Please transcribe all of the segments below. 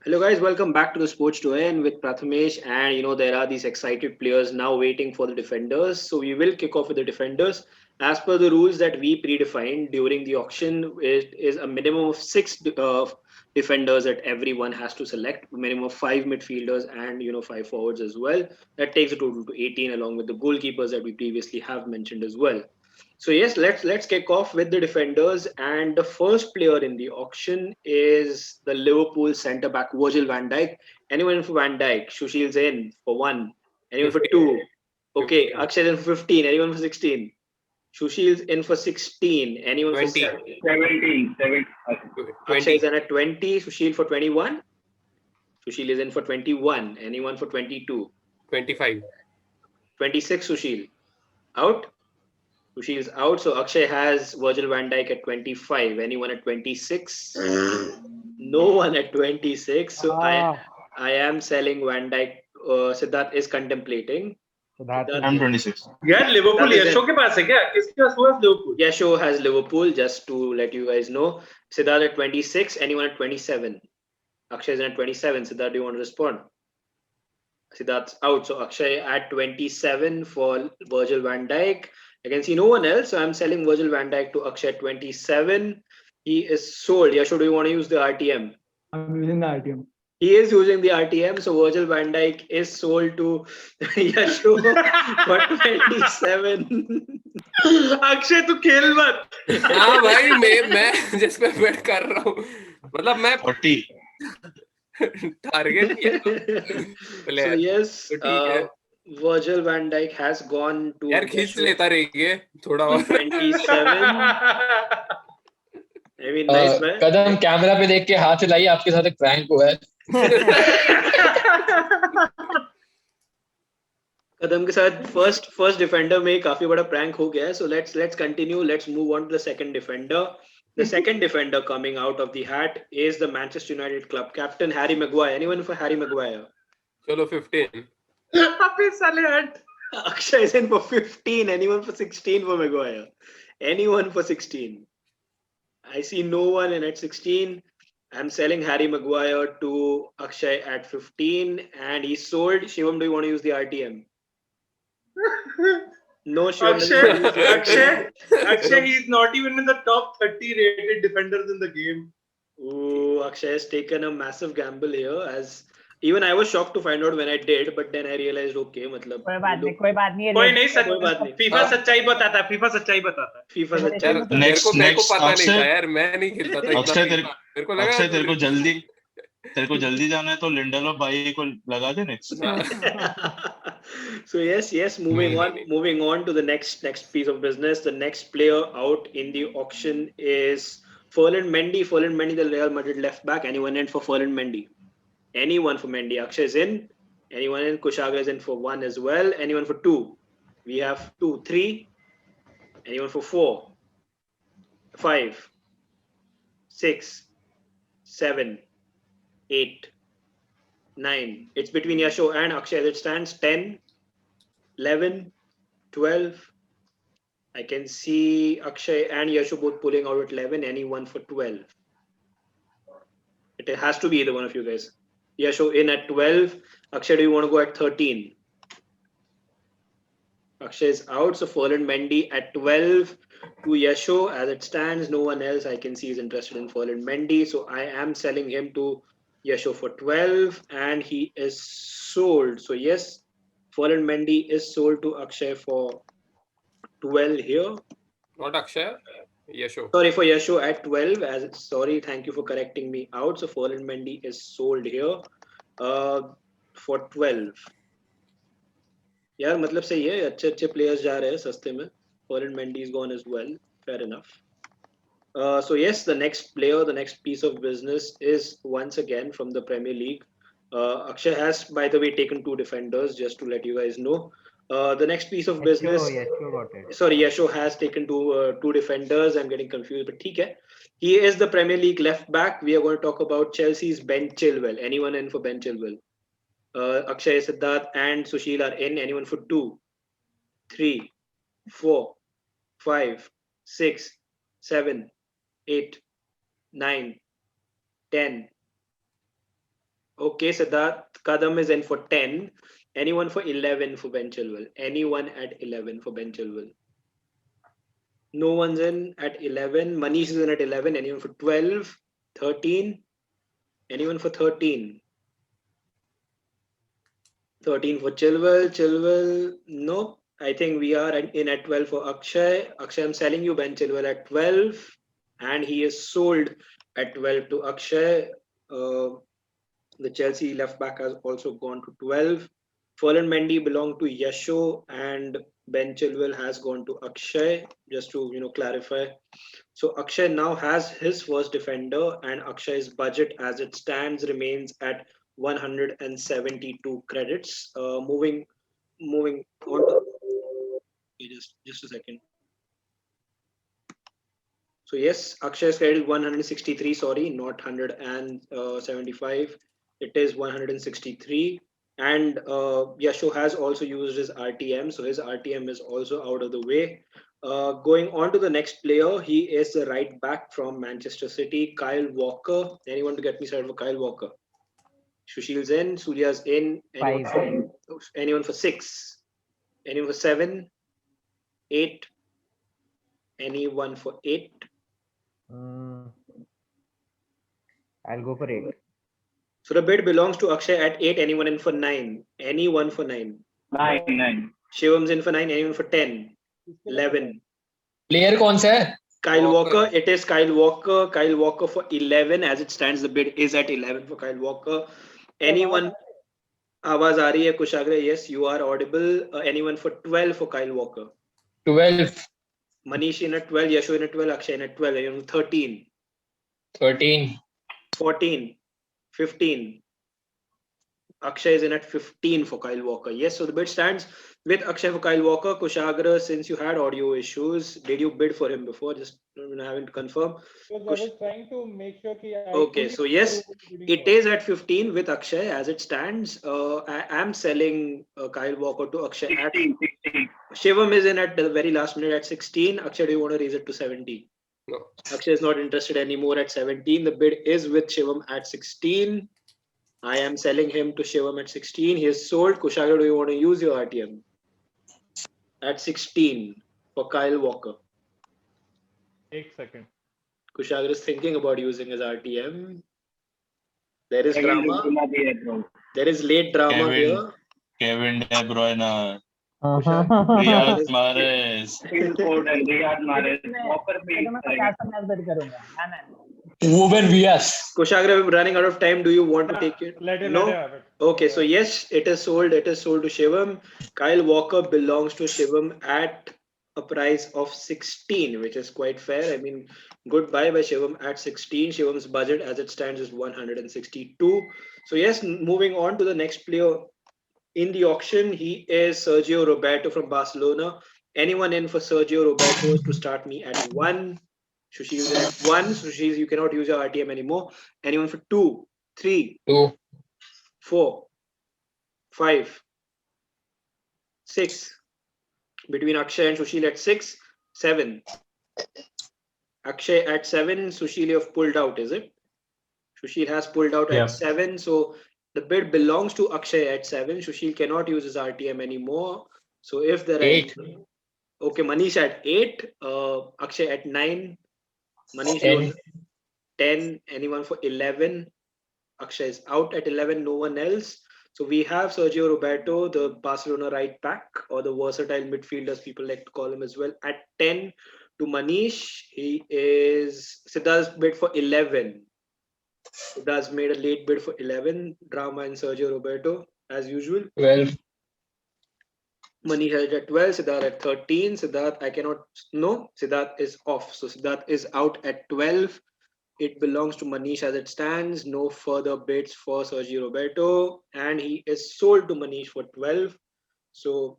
Hello guys, welcome back to the Sports Doyen with Prathamesh, and there are these excited players now waiting for the defenders. So we will kick off with the defenders. As per the rules that we predefined during the auction, it is a minimum of six defenders that everyone has to select. Minimum of five midfielders and five forwards as well. That takes a total to 18, along with the goalkeepers that we previously have mentioned as well. So yes, let's kick off with the defenders, and the first player in the auction is the Liverpool centre back Virgil van Dijk. Anyone for Van Dijk? Sushil's in for one. Anyone for 15. two? Okay, 15. Akshay in for 15. Anyone for 16? Sushil's in for 16. Anyone for 20. 17. Akshay is 20. in at 20. Sushil for 21. Sushil is in for 21. Anyone for 22? 25. 26. Sushil out. Sushi is out. So Akshay has Virgil van Dijk at 25. Anyone at 26? No one at 26. So I am selling Van Dijk. Siddharth is contemplating. I'm 26. यार Liverpool यशो के पास है क्या? किसके पास हुआ Liverpool? Yasho has Liverpool, just to let you guys know. Siddharth at 26. Anyone at 27? Akshay is at 27. Siddharth, do you want to respond? Siddharth's out. So Akshay at 27 for Virgil van Dijk. I can see no one else. So I'm selling Virgil van Dijk to Akshay at 27. He is sold. Yasho, do you want to use the RTM? I'm using the RTM. He is using the RTM. So Virgil van Dijk is sold to Yasho for 27. Akshay तू खेल मत. हाँ भाई मैं जिस पे बेट कर रहा हूँ मतलब मैं 40. टारगेट किया. So yes, Virgil van Dijk has gone to यार खींच लेता रहिए थोड़ा और. 27. I mean, nice man. Kadam camera पे देख के हाथ हिलाइए, आपके साथ एक प्रैंक हुआ है. कदम के साथ फर्स्ट डिफेंडर में काफी बड़ा प्रैंक हो गया है. So let's continue. Let's move on to the second defender. The second defender coming out of the hat is the Manchester United club captain Harry Maguire. Anyone for Harry Maguire? चलो 15. अबे साले हट. Akshay is in for 15. Anyone for 16 for Maguire? Anyone for 16? I see no one in at 16. I'm selling Harry Maguire to Akshay at 15, and he's sold. Shivam, do you want to use the RTM? No, Shivam. Akshay, he's not even in the top 30 rated defenders in the game. Ooh, Akshay has taken a massive gamble here. As even I was shocked to find out when I did, but then I realized, okay, मतलब कोई बात नहीं कोई बात नहीं. FIFA सच्चाई बताता है. फीफा सच्चाई यार मेरे को पता नहीं था यार, मैं नहीं खेलता था. अक्षय मेरे को लगा अक्षय तेरे को जल्दी जाना है तो लिंडेलोफ भाई को लगा दे next. So yes, moving on to the next piece of business. The next player out in the auction is Ferland Mendy, the Real Madrid left back. Anyone in for Ferland Mendy? Anyone for Mendy? Akshay is in. Anyone in? Kushagra is in for 1 as well. Anyone for 2? We have 2, 3. Anyone for 4? 5, 6, 7, 8, 9. It's between Yasho and Akshay as it stands. 10, 11, 12. I can see Akshay and Yasho both pulling out at 11. Anyone for 12? It has to be either one of you guys. Yasho in at 12. Akshay, do you want to go at 13? Akshay is out. So Ferland Mendy at 12 to Yasho. As it stands, no one else I can see is interested in Ferland Mendy. So I am selling him to Yasho for 12, and he is sold. So yes, Ferland Mendy is sold to Akshay for 12 here. Not Akshay, Yasho. Sorry, for Yasho at 12. Sorry, thank you for correcting me out. So Ferland Mendy is sold here for 12. यार मतलब सही है, अच्छे players जा रहे हैं सस्ते में. Ferland Mendy is gone as well. Fair enough. So yes, the next piece of business is once again from the Premier League. Akshay has, by the way, taken 2 defenders, just to let you guys know. The next piece of business. Sorry, Yasho has taken two defenders. I'm getting confused, but ठीक है. He is the Premier League left back. We are going to talk about Chelsea's Ben Chilwell. Anyone in for Ben Chilwell? Akshay, Siddharth, and Sushil are in. Anyone for 2, 3, 4, 5, 6, 7, 8, 9, 10, Okay, Siddharth Kadam is in for 10. Anyone for 11 for Ben Chilwell? Anyone at 11 for Ben Chilwell? No one's in at 11. Manish is in at 11. Anyone for 12? 13? Anyone for 13? 13 for Chilwell. Chilwell, no. I think we are in at 12 for Akshay. Akshay, I'm selling you Ben Chilwell at 12. And he is sold at 12 to Akshay. The Chelsea left back has also gone to 12. Ferland Mendy belonged to Yasho and Ben Chilwell has gone to Akshay, just to clarify. So Akshay now has his first defender and Akshay's budget as it stands remains at 172 credits. Moving on to just a second. So yes, Akshay's credit is 163, sorry, not 175. It is 163. And Yasho has also used his RTM, so his RTM is also out of the way. Going on to the next player, he is the right back from Manchester City, Kyle Walker. Anyone to get me started for Kyle Walker? Sushil's in, Surya's in. Anyone for 6? Anyone for 7? 8? Anyone for 8? I'll go for 8. So the bid belongs to Akshay at 8. Anyone in for 9? Anyone for 9? 9. Shivam's in for 9. Anyone for 10? 11. Player कौन सा है? Kyle Walker. It is Kyle Walker. Kyle Walker for 11. As it stands, the bid is at 11 for Kyle Walker. Anyone? आवाज आ रही है कुशाग्र? Yes, you are audible. Anyone for 12 for Kyle Walker? 12. Manish in at 12. Yasho in at 12. Akshay in at 12. Anyone for 13? 13. 14. 15. Akshay is in at 15 for Kyle Walker. Yes, so the bid stands with Akshay for Kyle Walker. Kushagra, since you had audio issues, did you bid for him before? Just having to confirm. I was trying to make sure that Okay, so yes, it is at 15 with Akshay as it stands. I am selling Kyle Walker to Akshay at 16. Shivam is in at the very last minute at 16. Akshay, do you want to raise it to 17? No. Akshay is not interested anymore at 17. The bid is with Shivam at 16. I am selling him to Shivam at 16. He is sold. Kushagra, do you want to use your RTM? At 16 for Kyle Walker. 1 second. Kushagra is thinking about using his RTM. There is drama. There is late drama here. Kevin De Bruyne, Kushagra. Riyad Mahrez. Ruben Dias. Kushagra, we're running out of time. Do you want to take it? Let it No? have it. Okay, so yes, it is sold. It is sold to Shivam. Kyle Walker belongs to Shivam at a price of 16, which is quite fair. I mean, good buy by Shivam at 16. Shivam's budget as it stands is 162. So yes, moving on to the next player in the auction, he is Sergio Roberto from Barcelona. Anyone in for Sergio Roberto to start me at 1? Sushil's in at 1. Sushil, you cannot use your RTM anymore. Anyone for 2, 3, 2. 4, 5, 6. Between Akshay and Sushil at 6, 7. Akshay at 7. Sushil, you have pulled out, is it? Sushil has pulled out at 7. So the bid belongs to Akshay at 7. Sushil cannot use his RTM anymore. So if there are 8. Okay, Manish at 8. Akshay at 9. Manish 10. 10. Anyone for 11? Akshay is out at 11. No one else. So we have Sergio Roberto, the Barcelona right back, or the versatile midfielder, as people like to call him as well, at 10 to Manish. He is Siddharth's bid for 11. Siddharth's made a late bid for 11. Drama in Sergio Roberto, as usual. 12. Manish has it at 12. Siddharth at 13. Siddharth, I cannot. No, Siddharth is off. So Siddharth is out at 12. It belongs to Manish as it stands. No further bids for Sergio Roberto. And he is sold to Manish for 12. So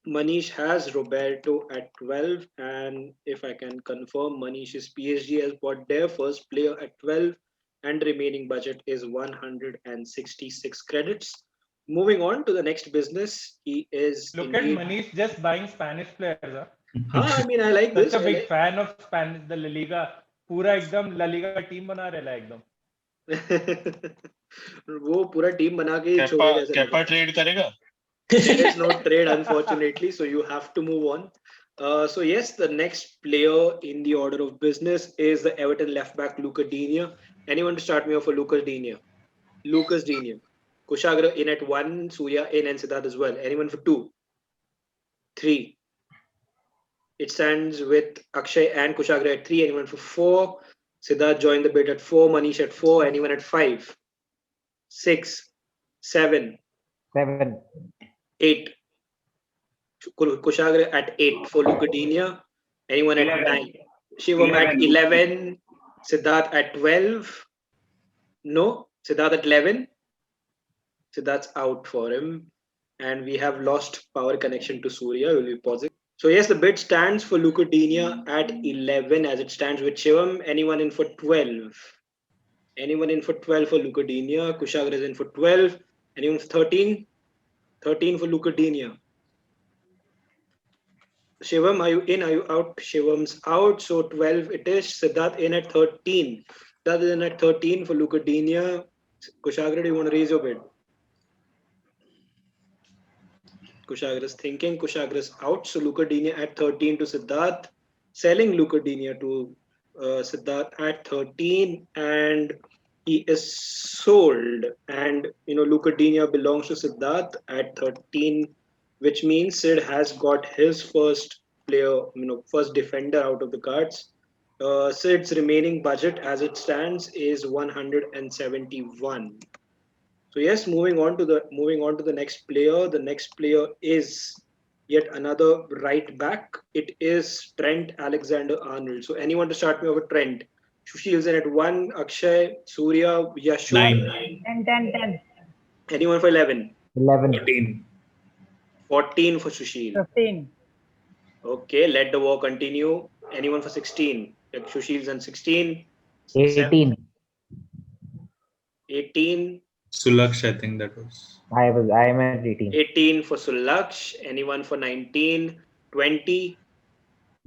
Manish has Roberto at 12. And if I can confirm, Manish's PSG has bought their first player at 12. And remaining budget is 166 credits. Moving on to the next business. He is. Look at Manish just buying Spanish players. Huh? I mean, I like this. Such a big fan of Spanish, the La Liga. पूरा एकदम La Liga का team बना रहा है एकदम. वो पूरा team बना के ही छोड़ेगा ऐसा लग कैपा रहा है. ट्रेड करेगा? There is no trade, unfortunately, so you have to move on. So yes, the next player in the order of business is the Everton left back Lucas Digne. Anyone to start me off for Lucas Digne? Lucas Digne. Kushagra in at 1, Surya in and Siddharth as well. Anyone for 2? 3. It stands with Akshay and Kushagra at 3. Anyone for 4? Siddharth joined the bid at 4. Manish at 4. Anyone at 5? 6. 7. 7. 8. Kushagra at 8 for Lucas Digne. Anyone at 9? Shivam at 11. Siddharth at 12. No. Siddharth at 11. Siddharth's out for him. And we have lost power connection to Surya. We'll be pausing. So yes, the bid stands for Lucas Digne at 11 as it stands with Shivam. Anyone in for 12? Anyone in for 12 for Lucas Digne? Kushagra is in for 12. Anyone for 13? 13 for Lucas Digne. Shivam, are you in? Are you out? Shivam's out. So 12 it is. Siddharth in at 13. Siddharth is in at 13 for Lucas Digne. Kushagra, do you want to raise your bid? Kushagra is thinking. Kushagra is out. So Lucas Digne at 13 to Siddharth. Selling Lucas Digne to Siddharth at 13. And he is sold. And, Lucas Digne belongs to Siddharth at 13. Which means Sid has got his first player, first defender out of the cards. Sid's remaining budget as it stands is 171. So yes, moving on to the next player. The next player is yet another right back. It is Trent Alexander-Arnold. So anyone to start me over Trent? Sushil's in at 1, Akshay, Surya, Yashu. 9. 10. Anyone for 11? 11. 13. 14 for Sushil. 15. Okay, let the war continue. Anyone for 16? Like Sushil's on 16. 18. 18. Sulaksh, I think that was. I am at 18. 18 for Sulaksh. Anyone for 19? 20.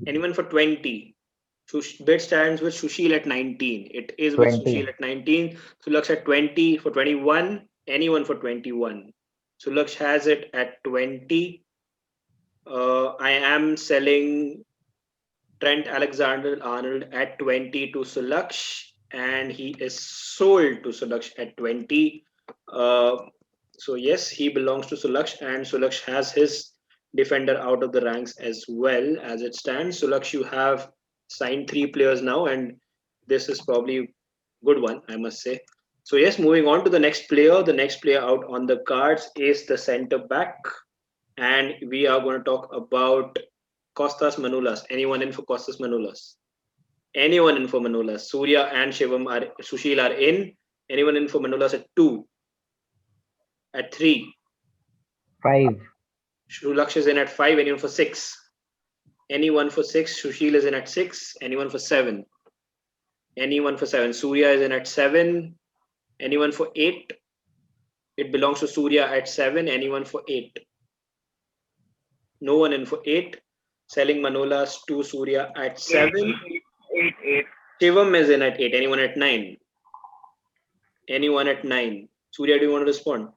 Anyone for 20? Bid stands with Sushil at 19. It is with 20. Sushil at 19. Sulaksh at 20 for 21. Anyone for 21? Sulaksh has it at 20. I am selling Trent Alexander-Arnold at 20 to Sulaksh, and he is sold to Sulaksh at 20. So yes, he belongs to Sulaksh, and Sulaksh has his defender out of the ranks as well as it stands. Sulaksh, you have signed 3 players now, and this is probably a good one, I must say. So yes, moving on to the next player. The next player out on the cards is the centre back, and we are going to talk about Kostas Manolas. Anyone in for Kostas Manolas? Anyone in for Manolas? Surya and Sushil are in. Anyone in for Manolas at 2? At 3? 5. Sulaksh is in at 5. Anyone for 6? Anyone for 6? Sushil is in at 6. Anyone for 7? Anyone for 7? Surya is in at 7. Anyone for 8? It belongs to Surya at 7. Anyone for 8? No one in for 8. Selling Manolas to Surya at 7. 8. Shivam is in at 8. Anyone at 9? Anyone at 9? Surya, do you want to respond?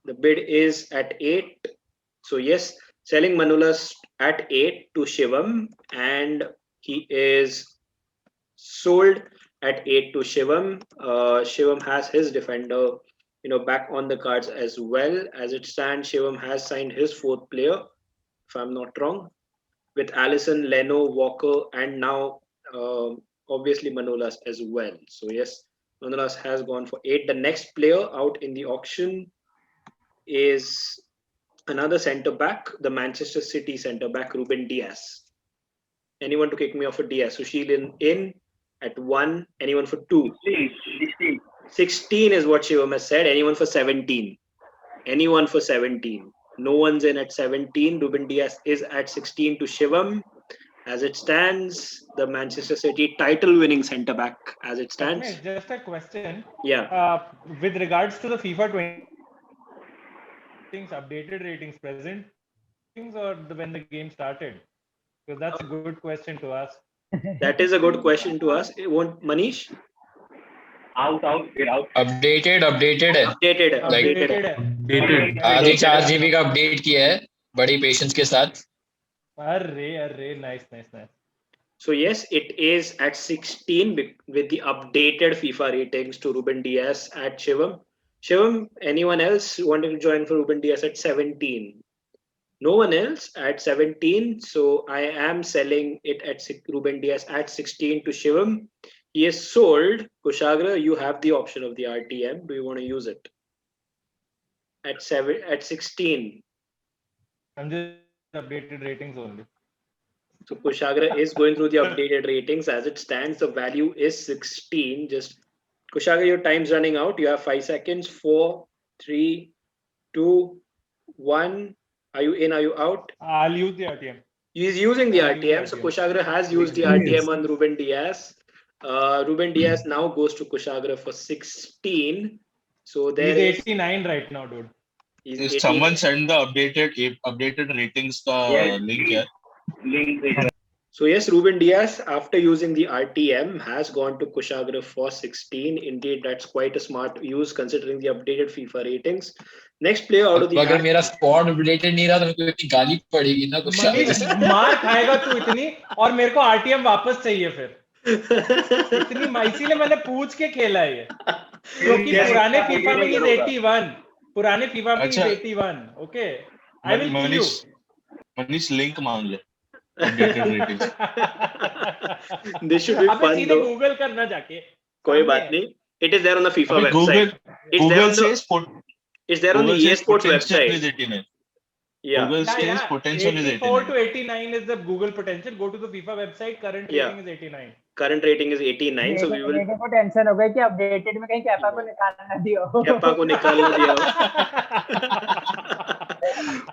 The bid is at 8. So yes, selling Manolas at 8 to Shivam, and he is sold at 8 to Shivam. Shivam has his defender, back on the cards as well. As it stands, Shivam has signed his 4th player, if I'm not wrong, with Allison, Leno, Walker, and now obviously Manolas as well. So yes, Manolas has gone for 8. The next player out in the auction is another centre back, the Manchester City centre back, Ruben Dias. Anyone to kick me off for Dias? Sushil in at 1. Anyone for 2? 16 is what Shivam has said. Anyone for 17? Anyone for 17? No one's in at 17. Ruben Dias is at 16 to Shivam. As it stands, the Manchester City title-winning centre back. As it stands, Prathamesh, just a question. yeah. With regards to the FIFA 20 updated ratings present, or when the game started? Because that's a good question to ask. That is a good question to ask. Won't Manish? Updated updated है Updated है, Like- updated है. Updated. आज ही 4 GB का update किया है बड़ी patience के साथ Array, nice. So yes, it is at 16 with the updated FIFA ratings to Ruben Diaz at Shivam. Shivam, anyone else wanting to join for Ruben Diaz at 17? No one else at 17. So I am selling it at Ruben Diaz at 16 to Shivam. He is sold. Kushagra, you have the option of the RTM. Do you want to use it? At 16. I'm just updated ratings only. So Kushagra is going through the updated ratings. As it stands, the value is 16. Just Kushagra, your time's running out. You have 5 seconds. 4, 3, 2, 1. Are you in? Are you out? I'll use the RTM. He's using the I'll use the RTM. So RTM. Kushagra has used the RTM on Ruben Diaz. Ruben Diaz now goes to Kushagra for 16. So there He's is 89 right now, dude. he's If 89. someone send the updated ratings Yeah. link here. So yes, Ruben Diaz, after using the RTM, has gone to Kushagra for 16. Indeed, that's quite a smart use considering the updated FIFA ratings. Next player out of the अगर मेरा spot updated नहीं रहा तो मेरे को इतनी गाली पड़ेगी ना कुछ मनीष मार खाएगा तू इतनी और मेरे को आरटीएम वापस चाहिए फिर इतनी इसीलिए मैंने पूछ के खेला है ये क्योंकि पुराने फीफा में इज 81 पुराने फीफा में is 81 okay I will kill you Manish link मांग ले updated ratings. This should be अबे fun सीधे though. गूगल करना जाके कोई बात नहीं. It is there on the FIFA अबे website. It's there Google on the says it's there on the Google EA says Sports potential website. is 89. Yeah. Google says potential is 84 to 89. 89 is the Google potential. Go to the FIFA website. Current Yeah. rating is 89. Current rating is 89. So we will. मेरे को tension हो गई कि updated में कहीं kappa को निकालना दियो कैपा को निकालना दिया.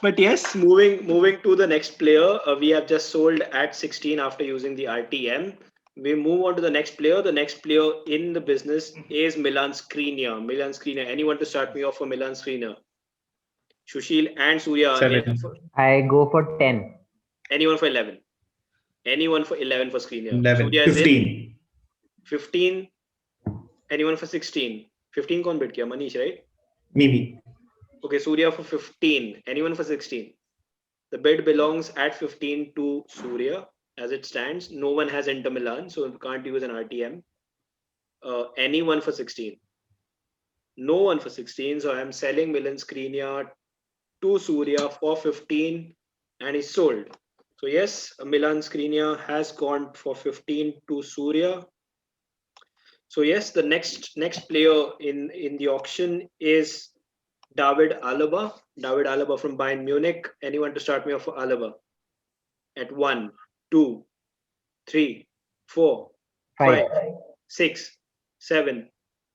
But yes, moving to the next player, we have just sold at 16 after using the RTM. We move on to the next player. The next player in the business is Milan Skriniar. Milan Skriniar. Anyone to start me off for Milan Skriniar? Sushil and Surya. 7. I go for 10 Anyone for 11? Anyone for 11 for Skriniar? 11. Surya is in. 15. 15. Anyone for 16? 15 कौन bid किया? Manish, right? Maybe. Okay, Surya for 15. Anyone for 16? The bid belongs at 15 to Surya as it stands. No one has Inter Milan, so we can't use an RTM. Anyone for 16? No one for 16. So I am selling Milan Skriniar to Surya for 15 and he's sold. So yes, Milan Skriniar has gone for 15 to Surya. So yes, the next player in the auction is David Alaba. David Alaba from Bayern Munich. Anyone to start me off for Alaba? At 1, 2, 3, 4, 5, 6, 7,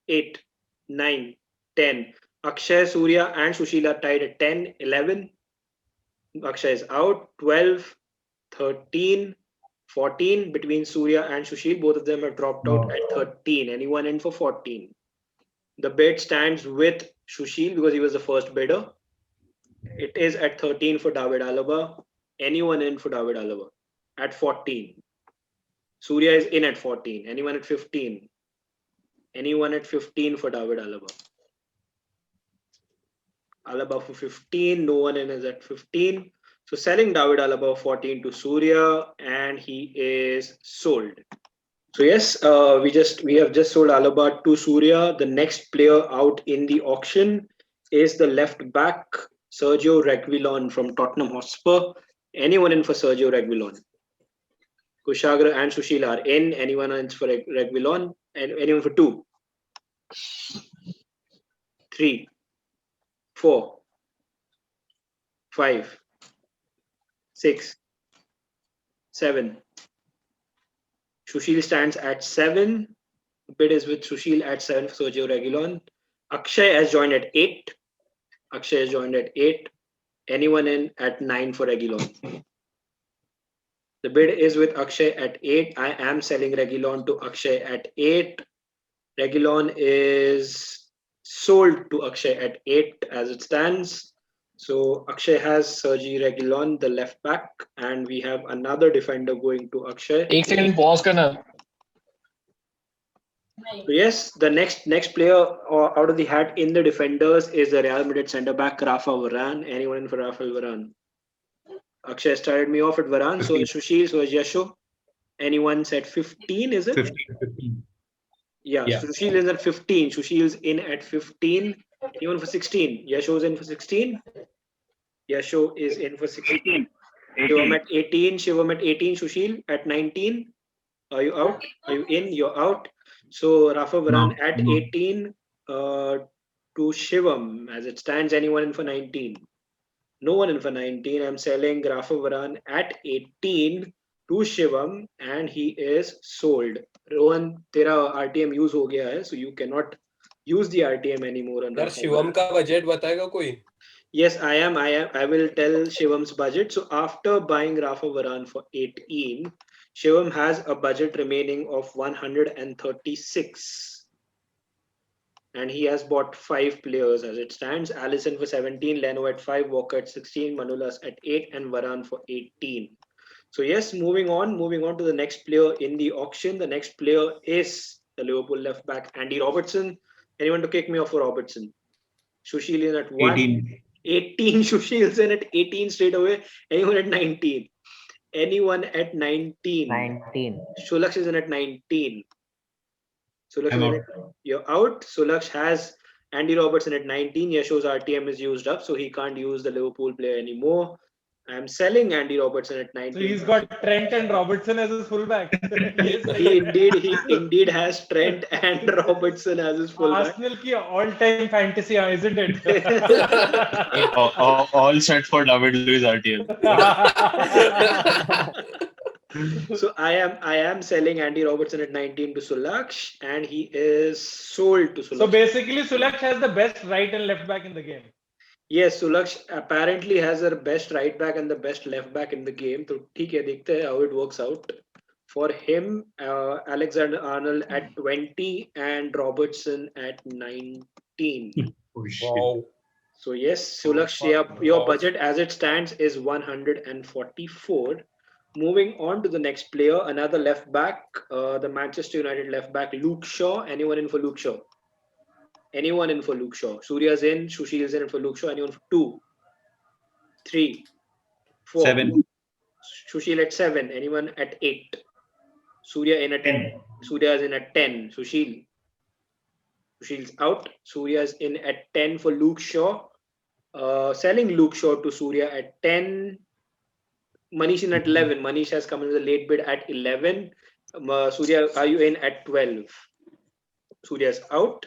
8, 9, 10. Akshay, Surya and Sushil are tied at 10, 11. Akshay is out. 12, 13, 14. Between Surya and Sushil, both of them have dropped out at 13. Anyone in for 14? The bid stands with Sushil because he was the first bidder. It is at 13 for David Alaba. Anyone in for David Alaba? At 14. Surya is in at 14. Anyone at 15? Anyone at 15 for David Alaba? Alaba for 15. No one in is at 15. So selling David Alaba 14 to Surya and he is sold. So yes, we have just sold Alaba to Surya. The next player out in the auction is the left back Sergio Reguilon from Tottenham Hotspur. Anyone in for Sergio Reguilon? Kushagra and Sushil are in. Anyone in for Reguilon? And anyone for 2? 3, 4, 5, 6, 7. Sushil stands at 7. The bid is with Sushil at 7 for Sergio Reguilon. Akshay has joined at 8. Akshay has joined at 8. Anyone in at 9 for Reguilon? The bid is with Akshay at 8. I am selling Reguilon to Akshay at 8. Reguilon is sold to Akshay at 8 as it stands. So Akshay has Sergi Reguilon, the left back, and we have another defender going to Akshay. एक second pause करना. So yes, the next player out of the hat in the defenders is the Real Madrid centre back Rafa Varane. Anyone in for Rafa Varane? Akshay started me off at Varane. So is Sushil, so is Yasho. Anyone said 15, is it? 15. Yeah, Sushil is at 15. Sushil's in at 15. Anyone for 16? Yasho's in for 16. Yasho is in for 16. Shivam at 18. Shivam at 18. Sushil at 19. Are you out? Are you in? You're out. So Rafa Varane at 18 to Shivam. As it stands, anyone in for 19? No one in for 19. I'm selling Rafa Varane at 18 to Shivam, and he is sold. Rohan, tera RTM use ho gaya hai, so you cannot use the RTM anymore. यार शिवम का budget बताएगा कोई? Yes, I am. I will tell Shivam's budget. So after buying Rafa Varane for 18, Shivam has a budget remaining of 136. And he has bought 5 players as it stands. Alisson for 17, Leno at 5, Walker at 16, Manolas at 8, and Varane for 18. So yes, moving on to the next player in the auction. The next player is the Liverpool left back, Andy Robertson. Anyone to kick me off for Robertson? Sushil in at 1. 18. Sushil's in at 18 straight away. Anyone at 19? Anyone at 19? 19. Sulaksh is in at 19. Sulaksh, you're out. Sulaksh has Andy Robertson at 19. Yasho's RTM is used up, so he can't use the Liverpool player anymore. I'm selling Andy Robertson at 19. So he's got Trent and Robertson as his fullback. he indeed has Trent and Robertson as his fullback. Arsenal ki all-time fantasy, isn't it? all set for David Luiz RTL. So I am selling Andy Robertson at 19 to Sulaksh, and he is sold to Sulaksh. So basically, Sulaksh has the best right and left back in the game. Yes, Sulaksh apparently has the best right back and the best left back in the game. So, ठीक है, देखते हैं how it works out. For him, Alexander Arnold at 20 and Robertson at 19. Wow. So yes, Sulaksh, your budget as it stands is 144. Moving on to the next player, another left back, the Manchester United left back, Luke Shaw. Anyone in for Luke Shaw? Anyone in for Luke Shaw? Surya's in, Sushil's in for Luke Shaw. Anyone for 2, 3, 4? 7. Sushil at 7. Anyone at 8? Surya in at 10. Surya's in at 10. Sushil's out. Surya's in at 10 for Luke Shaw. Selling Luke Shaw to Surya at 10. Manish in at 11. Manish has come in as a late bid at 11. Surya, are you in at 12? Surya's out.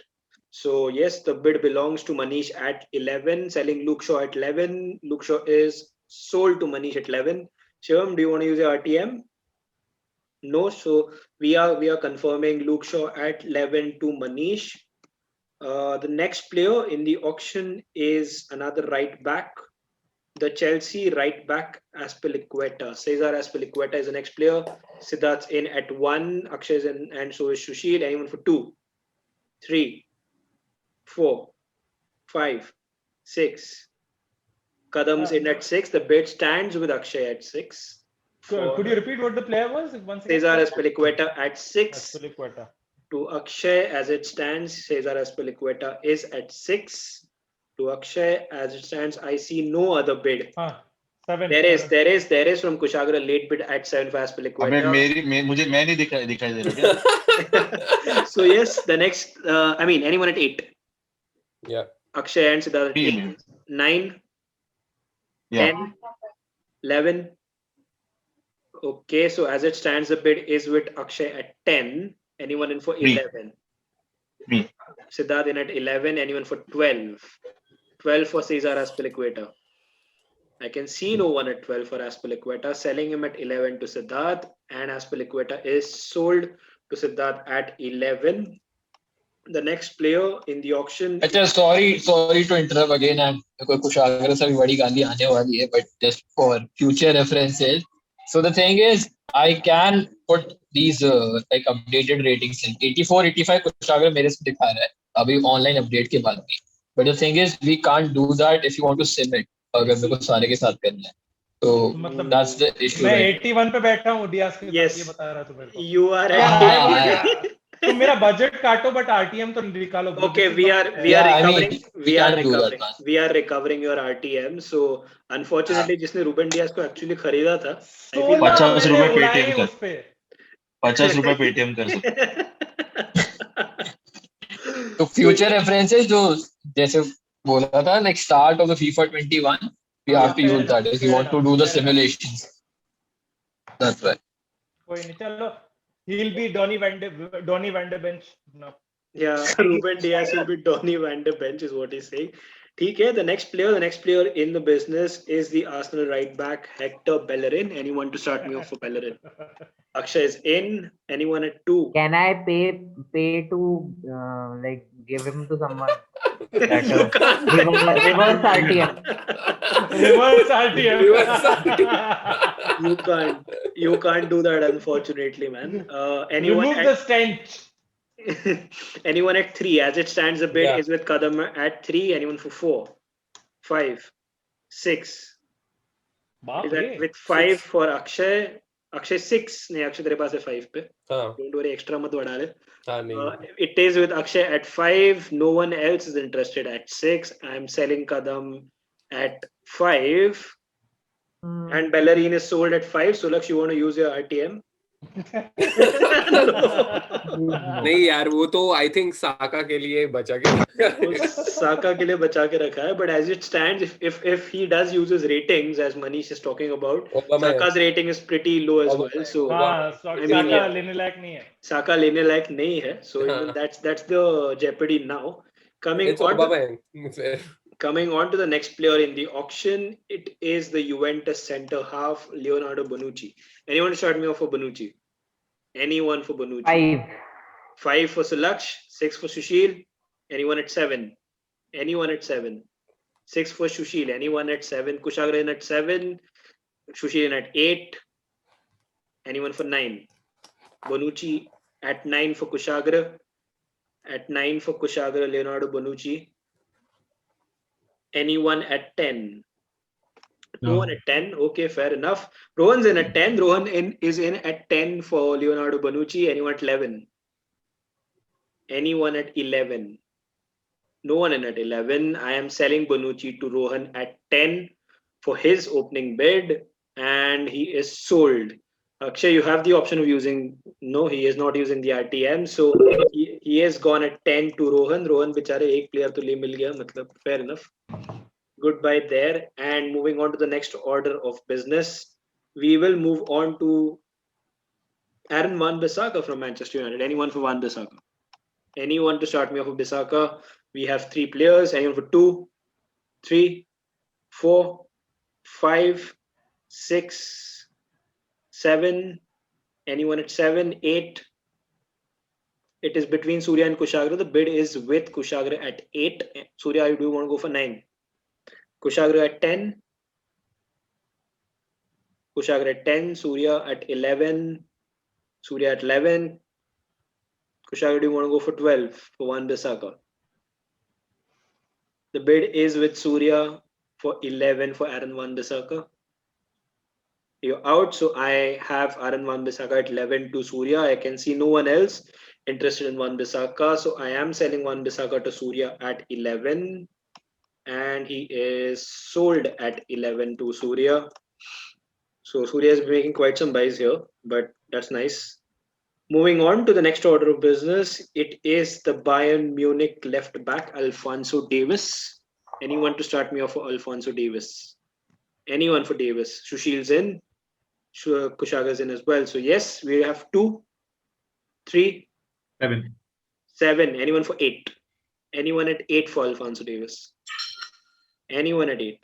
So yes, the bid belongs to Manish at 11. Selling Luke Shaw at 11. Luke Shaw is sold to Manish at 11. Shivam, do you want to use your RTM? No. So we are confirming Luke Shaw at 11 to Manish. The next player in the auction is another right back. The Chelsea right back, Azpilicueta. Cesar Azpilicueta is the next player. Siddharth's in at 1. Akshay is in, and so is Sushil. Anyone for 2, 3, 4, 5, 6. Kadam's in at 6. The bid stands with Akshay at 6. Could you repeat what the player was? Cesar Azpilicueta at 6. Azpilicueta. To Akshay, as it stands, Cesar Azpilicueta is at 6. To Akshay, as it stands, I see no other bid. 7. There is from Kushagra late bid at 7 for Azpilicueta. मैं नहीं दिखाई दे रहा. So yes, the next, anyone at 8? Yeah. Akshay and Siddharth at 8. 9, Yeah. 10, 11. Okay, so as it stands, the bid is with Akshay at 10. Anyone in for 11? Me. Siddharth in at 11. Anyone for 12? 12 for Cesar Azpilicueta. I can see no one at 12 for Azpilicueta. Selling him at 11 to Siddharth, and Azpilicueta is sold to Siddharth at 11. The next player in the auction. अच्छा, sorry to interrupt again, and कुशाग्र से भी बड़ी गाली आने वाली है, but just for future references. So the thing is, I can put these like updated ratings in 84, 85 कुशाग्र मेरे से दिखा रहा है अभी online update के बाद भी. But the thing is, we can't do that if you want to sim it. अगर मेरे को सारे के साथ करना है तो मतलब that's the issue मैं right 81 पे बैठा हूँ डियास के Yes. साथ, ये बता रहा तू मेरे को। You are हाँ, तुम मेरा बजट काटो बट आरटीएम तो निकालो bro. Okay, This is we not are fair. we are Yeah, I recovering. mean, we can't do that, man. We are recovering your RTM. So unfortunately, जिसने Reuben Diaz को actually खरीदा था, I feel 16 50 मैंने रुपए उड़ाए Paytm कर उस पे। 50 रुपए पेटीएम कर तो future references जो जैसे बोला था like start of the FIFA 21 we have to use that if you want to do the simulations. That's right. कोई नहीं, चलो he'll be Donny van de Bench. No. Yeah, Ruben Dias will be Donny van de Bench is what he's saying. ठीक है, the next player in the business is the Arsenal right back Hector Bellerin. Anyone to start me off for Bellerin? Akshay is in. Anyone at 2? Can I pay to like give him to someone? You can't. Reverse RTM. Reverse RTM. You can't do that, unfortunately, man. Anyone Remove at, the stench. anyone at 3? As it stands, the bid Yeah. is with Kadam at 3. Anyone for 4, 5, 6? बाप Is रे. that with 5 for Akshay? Akshay 6. नहीं, Akshay तेरे पास है 5 पे. हाँ Don't worry, extra मत बढ़ा ले. हाँ नहीं It is with Akshay at 5. No one else is interested at 6. I'm selling Kadam at 5. And Bellerin is sold at 5. So, Laksh, you want to use your RTM? नहीं यार वो तो I think साका के लिए बचा के Saka के लिए बचा के रखा है. But as it stands, if he does use his ratings, as Manish is talking about, Saka's rating is pretty low as well. So हाँ, Saka yeah. लेने लायक नहीं है. Saka लेने लायक नहीं है. So even that's the jeopardy now. Coming on to the next player in the auction, it is the Juventus centre half Leonardo Bonucci. Anyone start me off for Bonucci? Anyone for Bonucci? 5. 5 for Sulaksh, 6 for Sushil. Anyone at 7? Anyone at 7? 6 for Sushil. Anyone at 7? Kushagra in at 7. Sushil in at 8. Anyone for 9? Bonucci at 9 for Kushagra. At 9 for Kushagra, Leonardo Bonucci. Anyone at 10? No one at 10. Okay, fair enough. Rohan's in at 10. Rohan is in at 10 for Leonardo Bonucci. Anyone at 11? Anyone at 11? No one in at 11. I am selling Bonucci to Rohan at 10 for his opening bid, and he is sold. Akshay, you have the option of using. No, he is not using the RTM. So he has gone at 10 to Rohan. Rohan, बेचारे एक player तो ले मिल गया. मतलब fair enough. Goodbye there. And moving on to the next order of business, we will move on to Aaron Wan-Bissaka from Manchester United. Anyone for Wan-Bissaka? Anyone to start me off with Bissaka? We have 3 players. Anyone for 2, 3, 4, 5, 6, 7? Anyone at 7, 8? It is between Surya and Kushagra. The bid is with Kushagra at 8. Surya, do you want to go for 9? Kushagra at 10. Kushagra at 10. Surya at 11. Surya at 11. Kushagra, do you want to go for 12 for Wan-Bissaka? The bid is with Surya for 11 for Aaron Wan-Bissaka. You're out, so I have Aaron Wan-Bissaka at 11 to Surya. I can see no one else interested in Wan-Bissaka, so I am selling Wan-Bissaka to Surya at 11, and he is sold at 11 to Surya. So Surya is making quite some buys here, but that's nice. Moving on to the next order of business, it is the Bayern Munich left back Alphonso Davies. Anyone to start me off for Alphonso Davies? Anyone for Davies? Sushil's in. Kushaga's in as well. So yes, we have 2, 3, 7. Anyone for 8? Anyone at 8 for Alphonso Davies? Anyone at 8?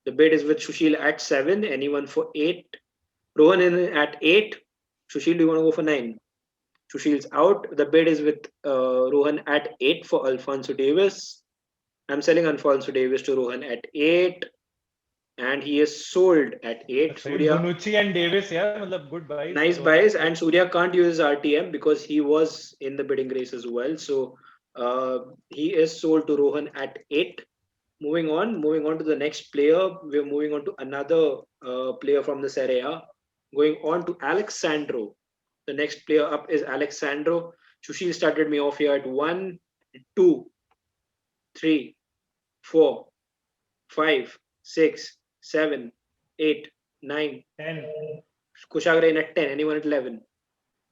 The bid is with Sushil at 7. Anyone for 8? Rohan in at 8. Sushil, do you want to go for 9? Sushil's out. The bid is with Rohan at 8 for Alphonso Davies. I'm selling Alphonso Davies to Rohan at 8. And he is sold at 8. Surya, Bonucci and Davis, yeah, मतलब good buys. nice buys. And Surya can't use his RTM because he was in the bidding race as well. So he is sold to Rohan at 8. Moving on to the next player. We're moving on to another player from the Serie A. Going on to Alexandro. The next player up is Alexandro. Sushil started me off here at 1, 2, 3, 4, 5, 6, 7, 8, 9. 10. Kushagra in at 10. Anyone at 11?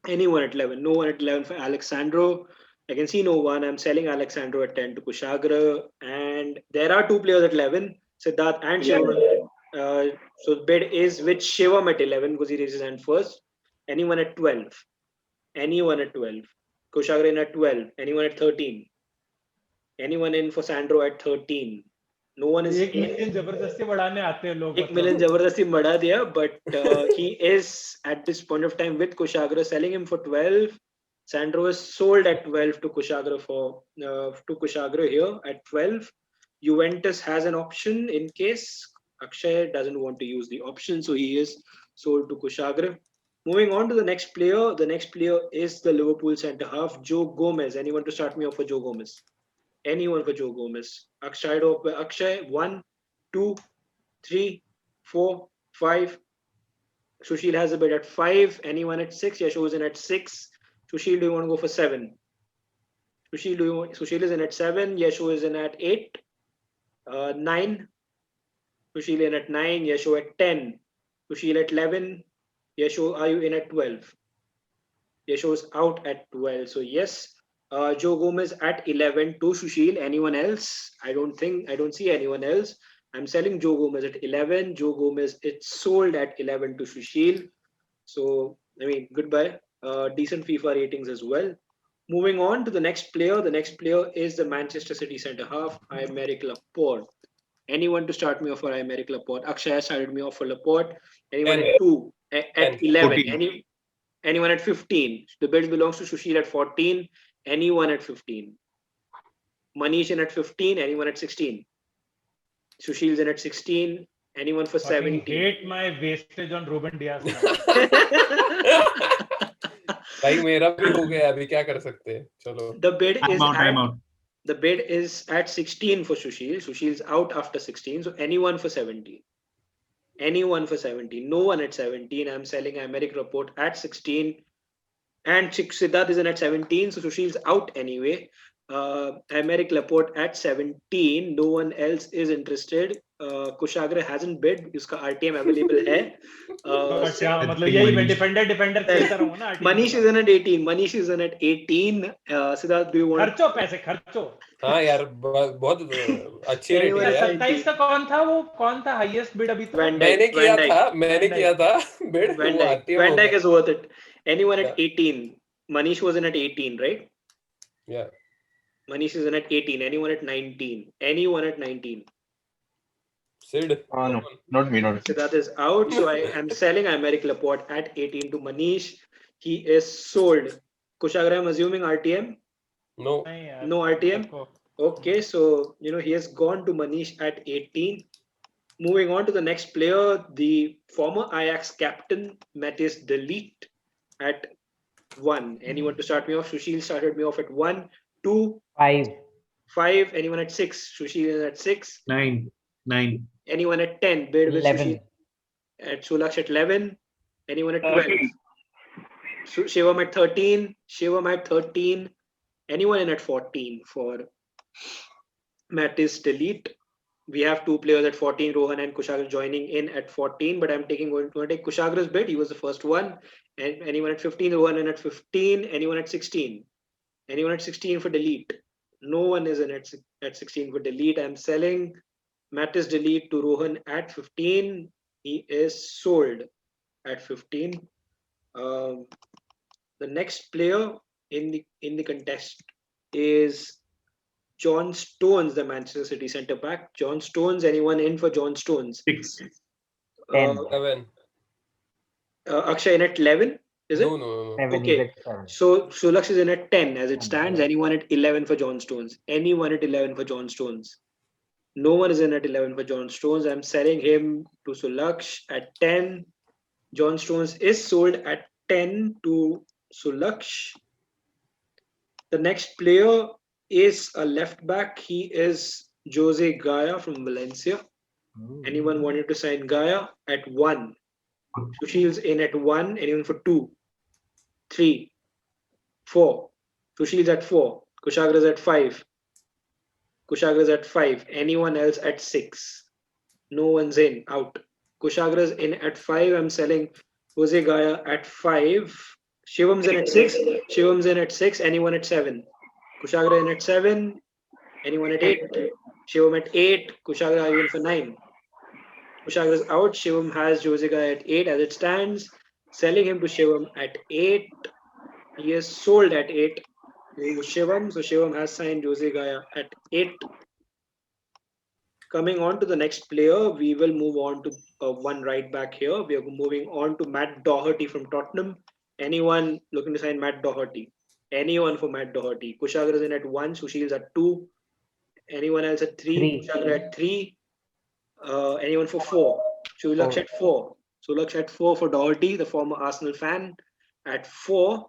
Anyone at 11? No one at 11 for Alexandro. I can see no one. I'm selling Alexandro at 10 to Kushagra. And there are two players at 11, Siddharth and Shivam. So the bid is with Shivam at 11 because he raises his hand first. Anyone at 12? Anyone at 12? Kushagra in at 12. Anyone at 13? Anyone in for Sandro at 13? No one is. 1 million जबरदस्ती बढ़ाने आते हैं लोग. 1 million जबरदस्ती बढ़ा दिया, but he is at this point of time with Kushagra selling him for 12. Sandro is sold at 12 to Kushagra here at 12. Juventus has an option in case Akshay doesn't want to use the option, so he is sold to Kushagra. Moving on to the next player. The next player is the Liverpool centre half, Joe Gomez. Anyone to start me off for Joe Gomez? Anyone for Joe Gomez? Akshay, 1, 2, 3, 4, 5. Sushil has a bid at 5. Anyone at 6? Yasho is in at 6. Sushil, do you want to go for 7? Sushil is in at 7. Yasho is in at 8. 9. Sushil in at 9. Yasho at 10. Sushil at 11. Yasho, are you in at 12? Yasho is out at 12. So yes, Joe Gomez at 11 to Sushil. Anyone else? I don't see anyone else. I'm selling Joe Gomez at 11. Joe Gomez, it's sold at 11 to Sushil. So, I mean, goodbye. Decent FIFA ratings as well. Moving on to the next player. The next player is the Manchester City centre half, Aymeric Laporte. Anyone to start me off for Aymeric Laporte? Akshay started me off for Laporte. Anyone at 2? At 11? Anyone at 15? The bid belongs to Sushil at 14. Anyone at 15? Manish in at 15. Anyone at 16? Sushil's in at 16. Anyone for 17? I hate my wastage on Ruben Diaz. भाई मेरा भी हो गया, अभी क्या कर सकते हैं? चलो. The bid is at 16 for Sushil. Sushil's out after 16. So anyone for 17? Anyone for 17? No one at 17. I'm selling Aymeric Laporte at 16. And Siddharth is in at 17. So Sushil's out anyway. Aymeric Laporte at 17. No one else is interested. Kushagra hasn't bid. उसका RTM available है. मतलब यही मैं defender खेलता रहूँ ना. Manish is in at 18. Manish is in at 18. Siddharth, do you want? खर्चो पैसे खर्चो. हाँ यार, बहुत अच्छी रेटिंग है यार. 27 का कौन था वो? कौन था highest bid अभी तक? मैंने किया था bid. Van Dyke is worth it. Anyone at 18? Manish was in at 18, right? Yeah. Manish is in at 18. Anyone at 19? Anyone at 19? Sid? No, not me. So that is out. So I am selling Aymeric Laporte at 18 to Manish. He is sold. Kushagra, I'm assuming RTM? No. No RTM? Okay, so he has gone to Manish at 18. Moving on to the next player, the former Ajax captain, Matthijs de Ligt at 1. Anyone to start me off? Sushil started me off at 1, 2, 5. 5. Anyone at 6? Sushil is at 6. 9. Anyone at 10? Bid with 11. Sushil. At Sulaksh at 11. Anyone at 12? Shivam at 13. Shivam at 13. Anyone in at 14 for Matthijs de Ligt? We have two players at 14, Rohan and Kushagra joining in at 14, but I'm going to take Kushagra's bid. He was the first one. And anyone at 15, Rohan in at 15. Anyone at 16? Anyone at 16 for de Ligt? No one is in at 16 for de Ligt. I'm selling Matthijs de Ligt to Rohan at 15. He is sold at 15. The next player in the contest is John Stones, the Manchester City centre back. John Stones, anyone in for John Stones? 6. 10. 7. Akshay in at 11, is it? No. 7. Okay. So Sulaksh is in at 10 as it stands. Anyone at 11 for John Stones? Anyone at 11 for John Stones? No one is in at 11 for John Stones. I'm selling him to Sulaksh at 10. John Stones is sold at 10 to Sulaksh. The next player is a left back. He is Jose Gaya from Valencia. Anyone wanted to sign Gaya at 1? Sushil's in at 1. Anyone for 2? 3, 4. Sushil's at 4. Kushagra's at 5. Kushagra's at 5. Anyone else at 6? No one's in. Out. Kushagra's in at 5. I'm selling Jose Gaya at 5. Shivam's in at 6. Shivam's in at 6. Anyone at 7? Kushagra in at 7. Anyone at 8? Shivam at 8. Kushagra, are you in for 9? Kushagra's out. Shivam has Jose Gaya at 8 as it stands. Selling him to Shivam at 8. He is sold at 8 to Shivam. So Shivam has signed Jose Gaya at 8. Coming on to the next player, we will move on to one right back here. We are moving on to Matt Doherty from Tottenham. Anyone looking to sign Matt Doherty? Anyone for Matt Doherty? Kushagra is in at 1. Sushil is at 2. Anyone else at 3? Kushagra at 3. Anyone for 4? Sulaksh at 4. Sulaksh at 4 for Doherty, the former Arsenal fan, at 4.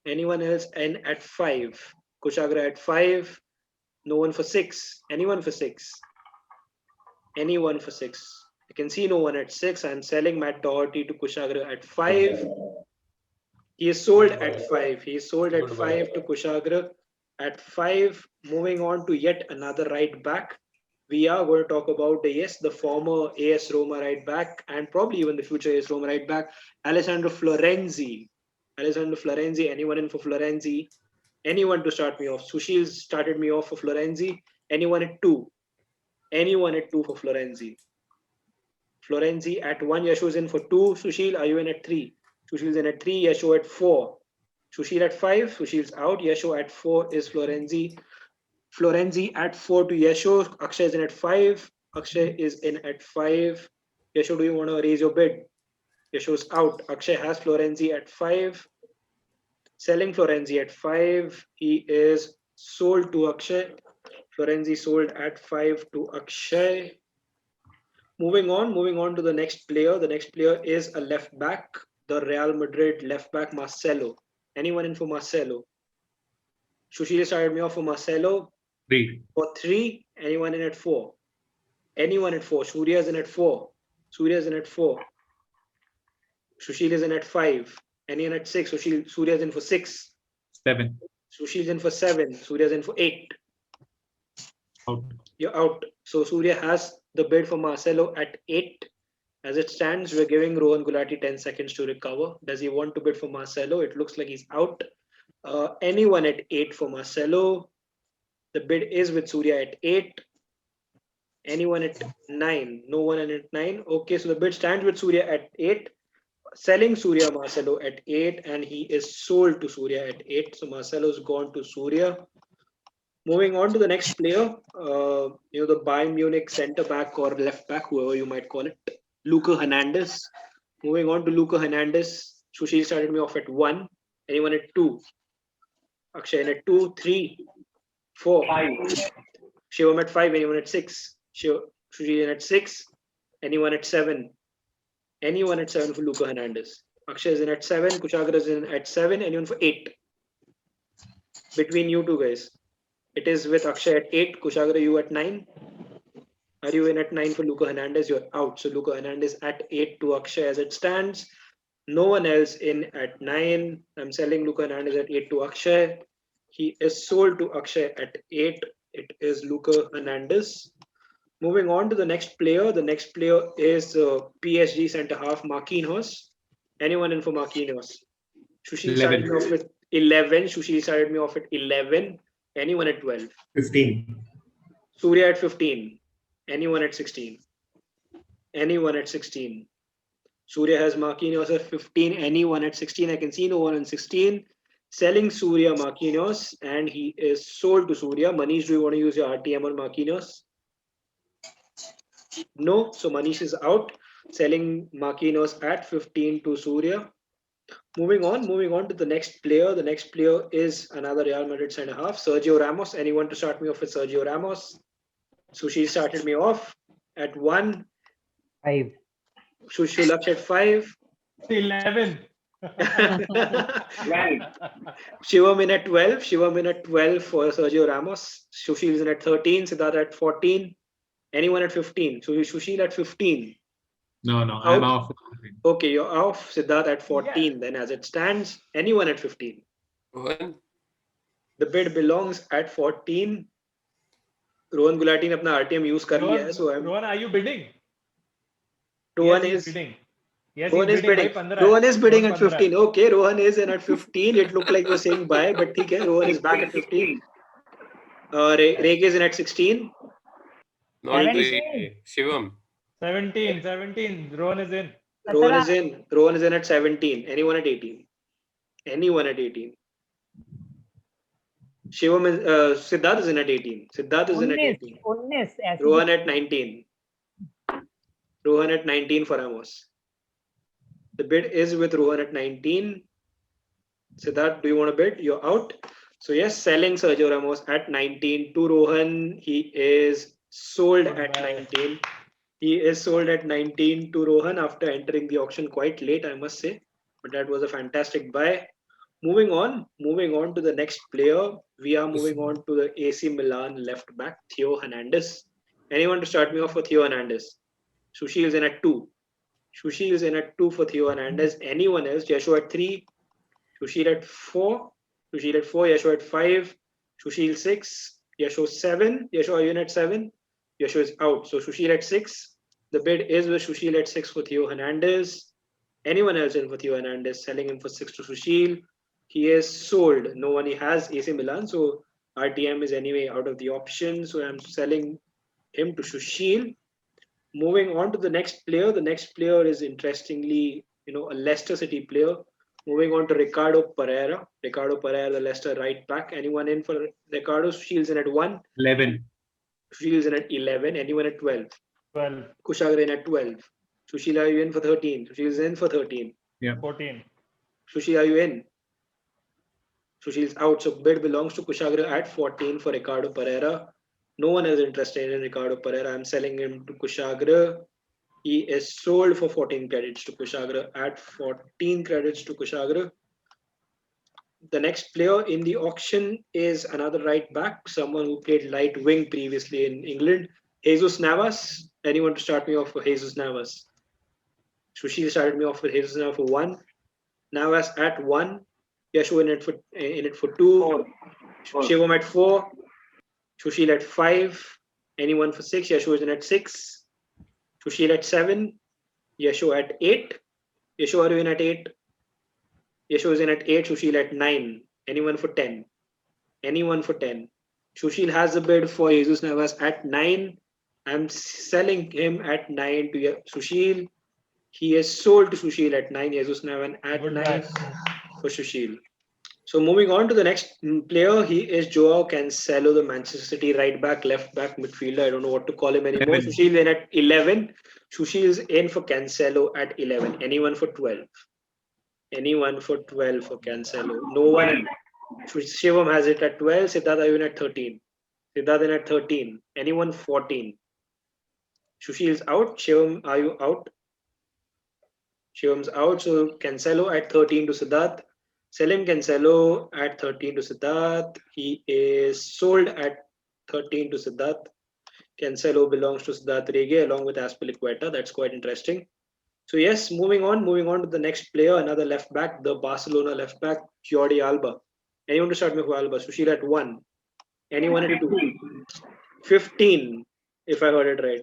Anyone else in at 5? Kushagra at 5. No one for 6. Anyone for 6? Anyone for 6? I can see no one at 6. I'm selling Matt Doherty to Kushagra at 5. He is sold at 5. He is sold at 5 to Kushagra at 5. Moving on to yet another right back. We are going to talk about the former AS Roma right back and probably even the future AS Roma right back, Alessandro Florenzi. Alessandro Florenzi. Anyone in for Florenzi? Anyone to start me off? Sushil started me off for Florenzi. Anyone at 2? Anyone at 2 for Florenzi? Florenzi at 1. Yashu's in for 2. Sushil, are you in at 3? Sushil's in at 3. Yashu at 4. Sushil at 5. Sushil's out. Yashu at 4 is Florenzi. Florenzi at 4 to Yashu. Akshay is in at 5. Akshay is in at 5. Yashu, do you want to raise your bid? Yashu's out. Akshay has Florenzi at 5. Selling Florenzi at 5. He is sold to Akshay. Florenzi sold at 5 to Akshay. Moving on to the next player. The next player is a left back, the Real Madrid left back, Marcelo. Anyone in for Marcelo? Sushil started me off for Marcelo. 3. For 3. Anyone in at 4? Anyone at 4? Surya is in at 4. Surya is in at 4. Sushil is in at 5. Anyone at 6? Surya is in for 6. 7. Sushil is in for 7. Surya is in for 8. Out. You're out. So Surya has the bid for Marcelo at 8. As it stands, we're giving Rohan Gulati 10 seconds to recover. Does he want to bid for Marcelo? It looks like he's out. Anyone at 8 for Marcelo? The bid is with Surya at 8. Anyone at 9? No one at 9. Okay, so the bid stands with Surya at 8. Selling Surya Marcelo at 8, and he is sold to Surya at 8. So Marcelo's gone to Surya. Moving on to the next player, the Bayern Munich centre back or left back, whoever you might call it, Luka Hernandez. Moving on to Luka Hernandez. Sushil started me off at 1. Anyone at 2? Akshay at 2, 3, 4, 5. Shivam at 5. Anyone at 6? Sushil at 6. Anyone at 7? Anyone at 7 for Luka Hernandez? Akshay is in at 7. Kushagra is in at 7. Anyone for 8? Between you two guys. It is with Akshay at 8. Kushagra, you at 9. Are you in at 9 for Luka Hernandez? You're out. So Luka Hernandez at 8 to Akshay as it stands. No one else in at 9. I'm selling Luka Hernandez at 8 to Akshay. He is sold to Akshay at 8. It is Luka Hernandez. Moving on to the next player. The next player is PSG centre half Marquinhos. Anyone in for Marquinhos? Sushil started me off with 11. Sushil started me off at 11. Anyone at 12? 15. Surya at 15. Anyone at 16? Anyone at 16? Surya has Marquinhos at 15. Anyone at 16? I can see no one at 16. Selling Surya Marquinhos, and he is sold to Surya. Manish, do you want to use your RTM on Marquinhos? No, so Manish is out. Selling Marquinhos at 15 to Surya. Moving on to the next player. The next player is another Real Madrid centre half, Sergio Ramos. Anyone to start me off with Sergio Ramos? Sushil started me off at 1. 5. Sulaksh at 5. 11. Shivam in at 12. Shivam in at 12 for Sergio Ramos. Sushil is in at 13. Siddharth at 14. Anyone at 15? So Sushil at 15. No, I'm off. Okay, you're off. Siddharth at 14. Then as it stands, anyone at 15? Rohan? The bid belongs at 14. Rohan Gulati ने अपना RTM use कर लिया है, so I'm. Rohan, are you bidding? Rohan Yes, is he's bidding. Yes, Rohan he's is bidding. भाई, 15 Rohan is bidding Rohan at 15 15. Okay, Rohan is in at 15. It looked like we're saying bye, but ठीक है. Rohan is back at 15. Reg is in at 16. Not 17. really. Shivam. 17. Rohan is in. Rohan is in. Rohan is in at 17. Anyone at 18? Anyone at 18? Shivam is. Siddharth is in at 18. Siddharth is in at 18. 19 ऐसे Rohan at 19. Rohan at 19 for Ramos. The bid is with Rohan at 19. Siddharth, do you want to bid? You're out. So yes, selling Sergio Ramos at 19 to Rohan. He is sold at 19. He is sold at 19 to Rohan after entering the auction quite late, I must say. But that was a fantastic buy. Moving on to the next player. We are moving on to the AC Milan left back, Theo Hernandez. Anyone to start me off for Theo Hernandez? Sushil is in at 2. Sushil is in at 2 for Theo Hernandez. Anyone else? Yasho at 3. Sushil at 4. Sushil at 4. Yasho at 5. Sushil 6. Yasho 7. Yasho, are you in at 7? Yasho is out. So Sushil at 6. The bid is with Sushil at 6 for Theo Hernandez. Anyone else in for Theo Hernandez? Selling him for 6 to Sushil. He is sold. No one has AC Milan. So RTM is anyway out of the option. So I'm selling him to Sushil. Moving on to the next player. The next player is interestingly, a Leicester City player. Moving on to Ricardo Pereira. Ricardo Pereira, the Leicester right back. Anyone in for Ricardo? Sushil's in at 1. 11. Sushil's in at 11. Anyone at 12? 12. Kushagra in at 12. Sushil, are you in for 13? Sushil's in for 13. 14. Sushil, are you in? Sushil's out. So bid belongs to Kushagra at 14 for Ricardo Pereira. No one is interested in Ricardo Pereira. I'm selling him to Kushagra. He is sold for 14 credits to Kushagra at 14 credits to Kushagra. The next player in the auction is another right back, someone who played light wing previously in England, Jesus Navas. Anyone to start me off for Jesus Navas? Sushil started me off with Jesus Navas for 1. Navas at 1. Yashu in it for 2. Shivam at 4. Sushil at 5. Anyone for 6? Yashu is in at 6. Sushil at 7. Yashu at 8. Yashu, are you in at 8? Yashu is in at 8. Sushil at 9. Anyone for 10? Anyone for 10? Sushil has a bid for Jesus Navas at 9. I'm selling him at 9 to Sushil. He is sold to Sushil at 9. Jesus Navas at 9 for Sushil. So moving on to the next player, he is Joao Cancelo, the Manchester City right back, left back, midfielder. I don't know what to call him anymore. 11. Sushil in at 11. Sushil is in for Cancelo at 11. Anyone for 12? Anyone for 12 for Cancelo? No one. Shivam has it at 12. Siddharth, are you in at 13? Siddharth in at 13. Anyone 14? Sushil's out. Shivam, are you out? Shivam's out. So Cancelo at 13 to Siddharth. Selling Cancelo at 13 to Siddharth. He is sold at 13 to Siddharth. Cancelo belongs to Siddharth Rege along with Azpilicueta. That's quite interesting. So yes, moving on to the next player, another left back, the Barcelona left back, Jordi Alba. Anyone to start me for Alba? Sushil at 1. Anyone at 2? 15, if I heard it right.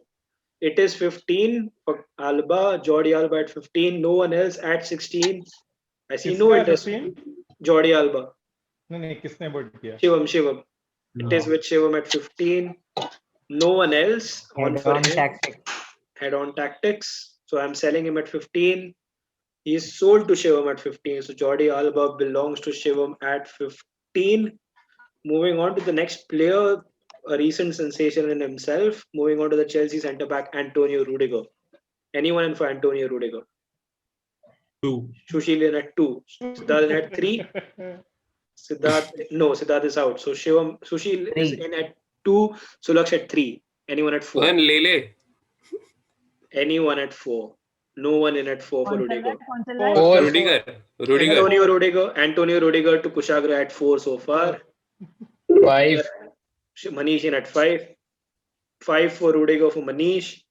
It is 15 for Alba, Jordi Alba at 15. No one else at 16. I see no interest. Jordi Alba. नहीं किसने बोल किया? Shivam. It is with Shivam at 15. No one else on for him. Head-on tactics. So I'm selling him at 15. He is sold to Shivam at 15. So Jordi Alba belongs to Shivam at 15. Moving on to the next player, a recent sensation in himself. Moving on to the Chelsea centre-back, Antonio Rudiger. Anyone in for Antonio Rudiger? 2. Sushil in at 2. Siddharth in at 3. Siddharth is out. So Sushil is in at 2. Sulaksh at 3. Anyone at 4? Lele. Anyone at 4? No one in at 4 for Rudiger. Four. Rudiger. Antonio Rudiger to Kushagra at 4 so far. 5. Manish in at 5. 5 for Rudiger for Manish.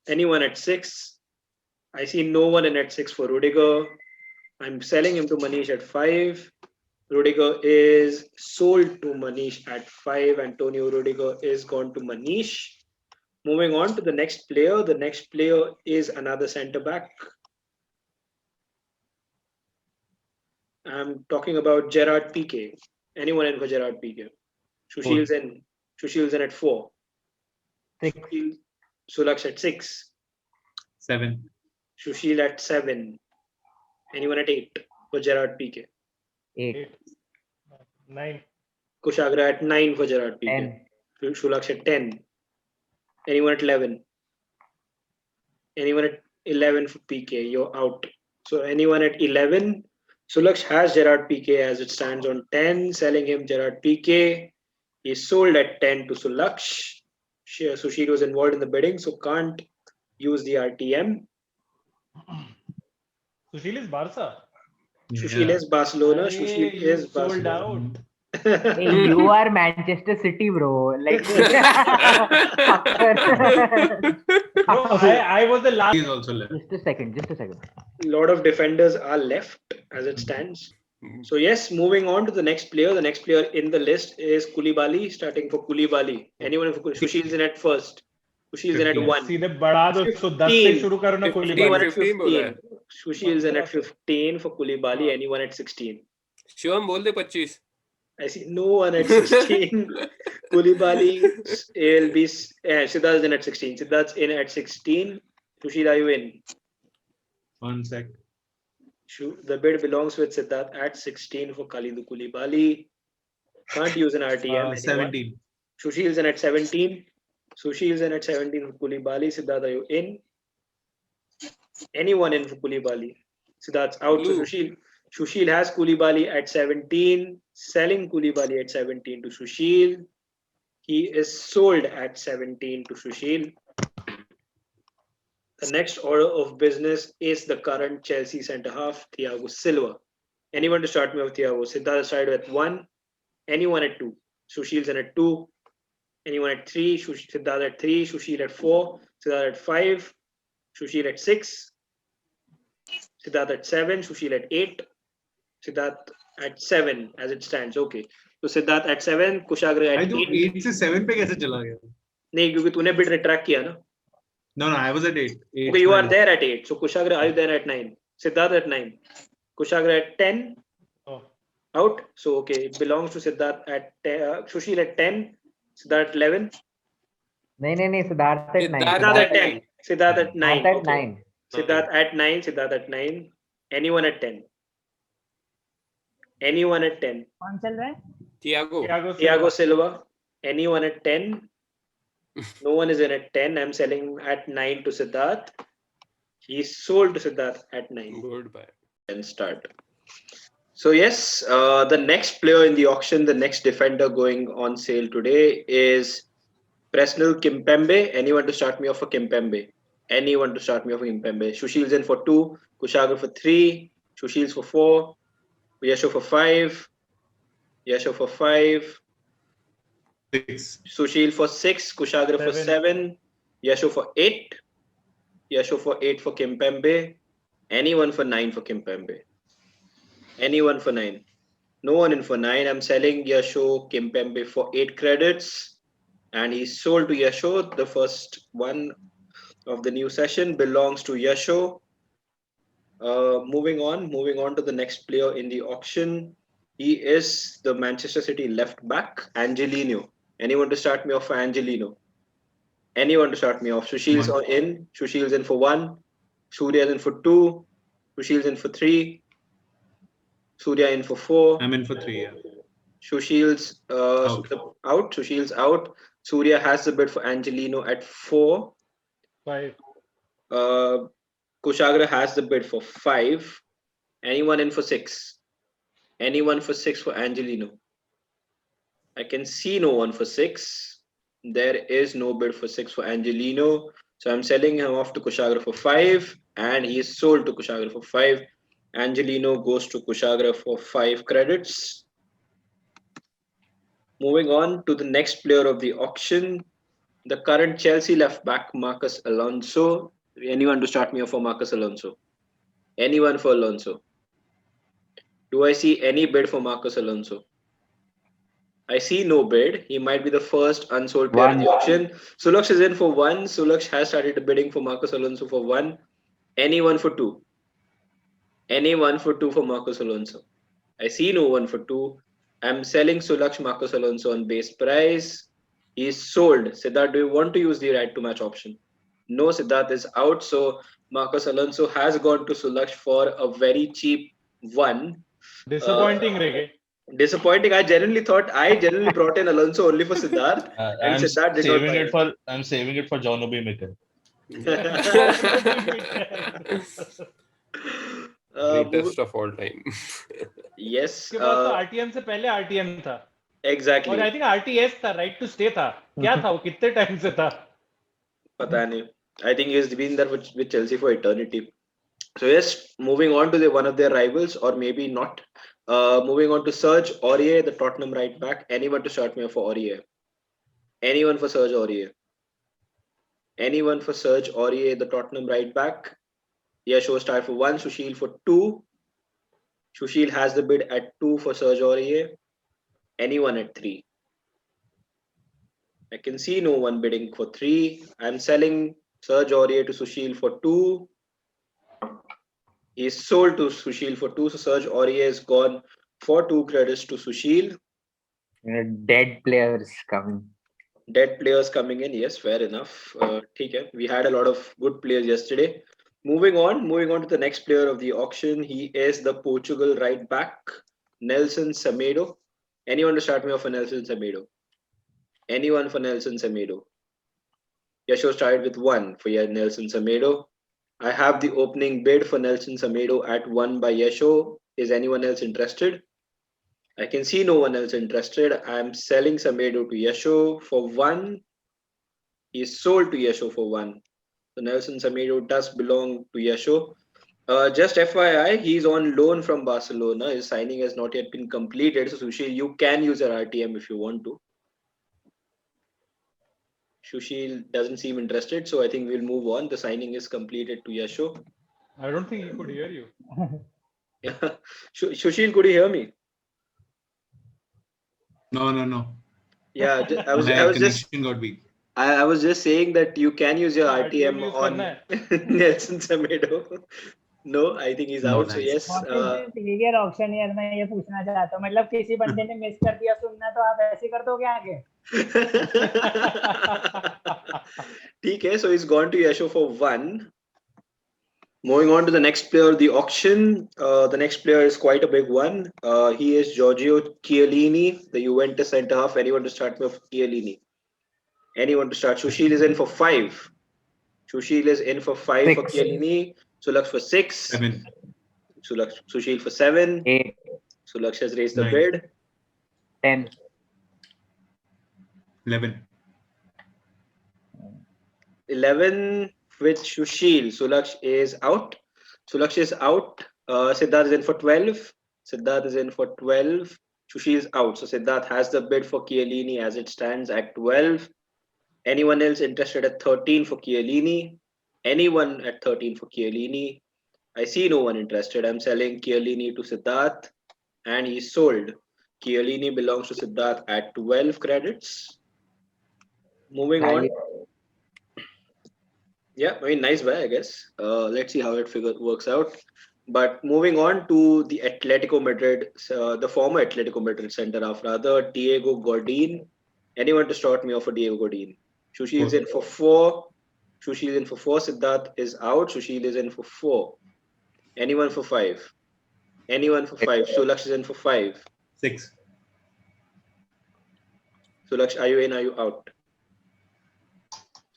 Anyone at 6? I see no one in at 6 for Rudiger. I'm selling him to Manish at 5. Rudiger is sold to Manish at 5. Antonio Rudiger is gone to Manish. Moving on to the next player. The next player is another centre back. I'm talking about Gerard Piqué. Anyone in for Gerard Piqué? Sushil's in at 4. 6. Sulaksh at 6. 7. Sushil at 7. Anyone at 8 for Gerard Piqué? 8. 9. Kushagra at 9 for Gerard Piqué. 10. Sulaksh at 10. Anyone at 11? Anyone at 11 for Piqué? You're out. So anyone at 11? Sulaksh has Gerard Piqué as it stands on 10. Selling him Gerard Piqué. He's sold at 10 to Sulaksh. Sushil was involved in the bidding, so can't use the RTM. Sushil is Barca. Sushil is Barcelona. Hey, Sushil you is sold Barcelona. out. Hey, you are Manchester City, bro. Like, Bro, I was the last. He is also left. just a second. A lot of defenders are left as it stands. So yes, moving on to the next player. The next player in the list is Koulibaly, starting for Koulibaly. Anyone for Sushil's in at first. Sushil's in at 1. सीधे बढ़ा दो 110 से शुरू करो ना 15. Anyone at 15 बोला 15. Sushil's in at 15 for Koulibaly. Anyone at 16. Shivam बोल दे 25. I see no one at 16. Koulibaly will be Siddharth's in at 16. Siddharth's in at 16. Sushil, are you in? 1 sec. The bid belongs with Siddharth at 16 for Khalidou Koulibaly. Can't use an RTM. 17. Sushil's in at 17. Sushil's in at 17 for Koulibaly. Siddharth, are you in? Anyone in for Koulibaly? Siddharth's out. So Sushil has Koulibaly at 17. Selling Koulibaly at 17 to Sushil. He is sold at 17 to Sushil. The next order of business is the current Chelsea centre half, Thiago Silva. Anyone to start me with Thiago? Siddharth started at 1. Anyone at 2? Sushil's in at 2. Anyone at 3? Siddharth at 3. Sushil at 4. Siddharth at 5. Sushil at 6. Siddharth at 7. Sushil at 8. Siddharth at 7 as it stands. Okay. So Siddharth at 7. Kushagra I at do 8. 8 से 7 पे कैसे चला गया? नहीं क्योंकि तूने bid retract किया ना. No, I was at 8. Okay, you are there at 8. So Kushagra, are you there at 9? Siddharth at 9. Kushagra at 10. Oh. Out. So okay, it belongs to Siddharth at 10. Sushil at 10. Siddharth at 11. नहीं Siddharth at 9. Siddharth at 10. Siddharth at 9. Siddharth at Okay. 9. Siddharth at 9. Siddharth at 9. Anyone at 10? Anyone at 10? कौन चल रहा है? Thiago Silva. Anyone at 10? No one is in at 10. I'm selling at 9 to Siddharth. He's sold to Siddharth at 9. Goodbye. And start. So yes, the next player in the auction, the next defender going on sale today is Presnel Kimpembe. Anyone to start me off for Kimpembe? Anyone to start me off for Kimpembe? Sushil's in for 2, Kushagra for 3, Sushil's for 4, Yasho for 5, Yasho for 5, 6. Sushil for 6, Kushagra for 7, Yasho for 8, Yasho for 8 for Kimpembe. Anyone for 9 for Kimpembe? Anyone for 9? No one in for 9. I'm selling Yasho Kimpembe for 8 credits. And he's sold to Yasho. The first one of the new session belongs to Yasho. Moving on to the next player in the auction. He is the Manchester City left back, Angelino. Anyone to start me off for Angelino? Anyone to start me off? Sushil's in. Sushil's in for 1. Surya's in for 2. Sushil's in for 3. Surya in for 4. I'm in for 3. Yeah. Sushil's out. Sushil's out. Surya has the bid for Angelino at 4. 5. Kushagra has the bid for 5. Anyone in for 6? Anyone for 6 for Angelino? I can see no one for 6. There is no bid for 6 for Angelino. So I'm selling him off to Kushagra for 5, and he is sold to Kushagra for 5. Angelino goes to Kushagra for 5 credits. Moving on to the next player of the auction, the current Chelsea left back, Marcus Alonso. Anyone to start me off for Marcus Alonso? Anyone for Alonso? Do I see any bid for Marcus Alonso? I see no bid. He might be the first unsold player in the auction. Sulaksh is in for 1. Sulaksh has started bidding for Marcus Alonso for 1. Anyone for 2? Anyone for 2 for Marcus Alonso? I see no one for 2. I'm selling Sulaksh Marcus Alonso on base price. He is sold. Siddharth, do you want to use the right to match option? No, Siddharth is out. So Marcus Alonso has gone to Sulaksh for a very cheap 1. Disappointing, Rege. Disappointing. I genuinely brought in Alonso only for Siddharth, and Siddharth did not buy it. I'm saving it for John Obi Mikel. Greatest of all time. Yes. उसके बाद तो RTM से पहले RTM था. Exactly. और I think RTS था, right to stay था. क्या था वो? कितने टाइम से था? पता नहीं. I think he's been there with Chelsea for eternity. So yes, moving on to one of their rivals, or maybe not. Moving on to Serge Aurier, the Tottenham right back. Anyone to start me off for Aurier? Anyone for Serge Aurier? Anyone for Serge Aurier, the Tottenham right back? Yasho start for 1, Sushil for 2. Sushil has the bid at 2 for Serge Aurier. Anyone at 3? I can see no one bidding for 3. I'm selling Serge Aurier to Sushil for 2. He's sold to Sushil for 2. So Serge Aurier is gone for 2 credits to Sushil. Dead players coming. Dead players coming in. Yes, fair enough. Okay. We had a lot of good players yesterday. Moving on to the next player of the auction. He is the Portugal right back, Nelson Semedo. Anyone to start me off for Nelson Semedo? Anyone for Nelson Semedo? Yasho started with 1 for Nelson Semedo. I have the opening bid for Nelson Semedo at 1 by Yasho. Is anyone else interested? I can see no one else interested. I'm selling Semedo to Yasho for 1. He is sold to Yasho for 1. So Nelson Semedo does belong to Yasho. Just FYI, he's on loan from Barcelona. His signing has not yet been completed. So Sushil, you can use your RTM if you want to. Sushil doesn't seem interested, so I think we'll move on. The signing is completed to Yasho. I don't think he could hear you. Yeah. Sushil, could you hear me? No. Yeah, I was just saying that you can use your RTM on Nelson Semedo. No, I think he's out. So yes. Behaviour auctioneer में ये पूछना चाहता हूँ, मतलब किसी बंदे ने miss कर दिया सुनना तो आप ऐसे कर दोगे आगे? ठीक है, so he's gone to Yasho for 1. Moving on to the next player of the auction. The next player is quite a big one. He is Giorgio Chiellini, the Juventus centre half. Anyone to start me off Chiellini? Anyone to start? Sushil is in for 5. Sushil is in for 5 6. for Chiellini. Sulaksh for 6. 7. Sushil for 7. 8. Sulaksh has raised the 9. bid. 10. 11. 11 with Sushil. Sulaksh is out. Siddharth is in for 12. Sushil is out. So Siddharth has the bid for Chiellini as it stands at 12. Anyone else interested at 13 for Chiellini? Anyone at 13 for Chiellini? I see no one interested. I'm selling Chiellini to Siddharth, and he's sold. Chiellini belongs to Siddharth at 12 credits. Moving on. Yeah, I mean, nice buy, I guess. Let's see how it works out. But moving on to the Atletico Madrid, the former Atletico Madrid centre half, rather, Diego Godin. Anyone to start me off for Diego Godin? Sushil is in for 4. Siddharth is out. Sushil is in for 4. Anyone for 5? Sulaksh is in for 5. 6. Sulaksh, are you in? Are you out?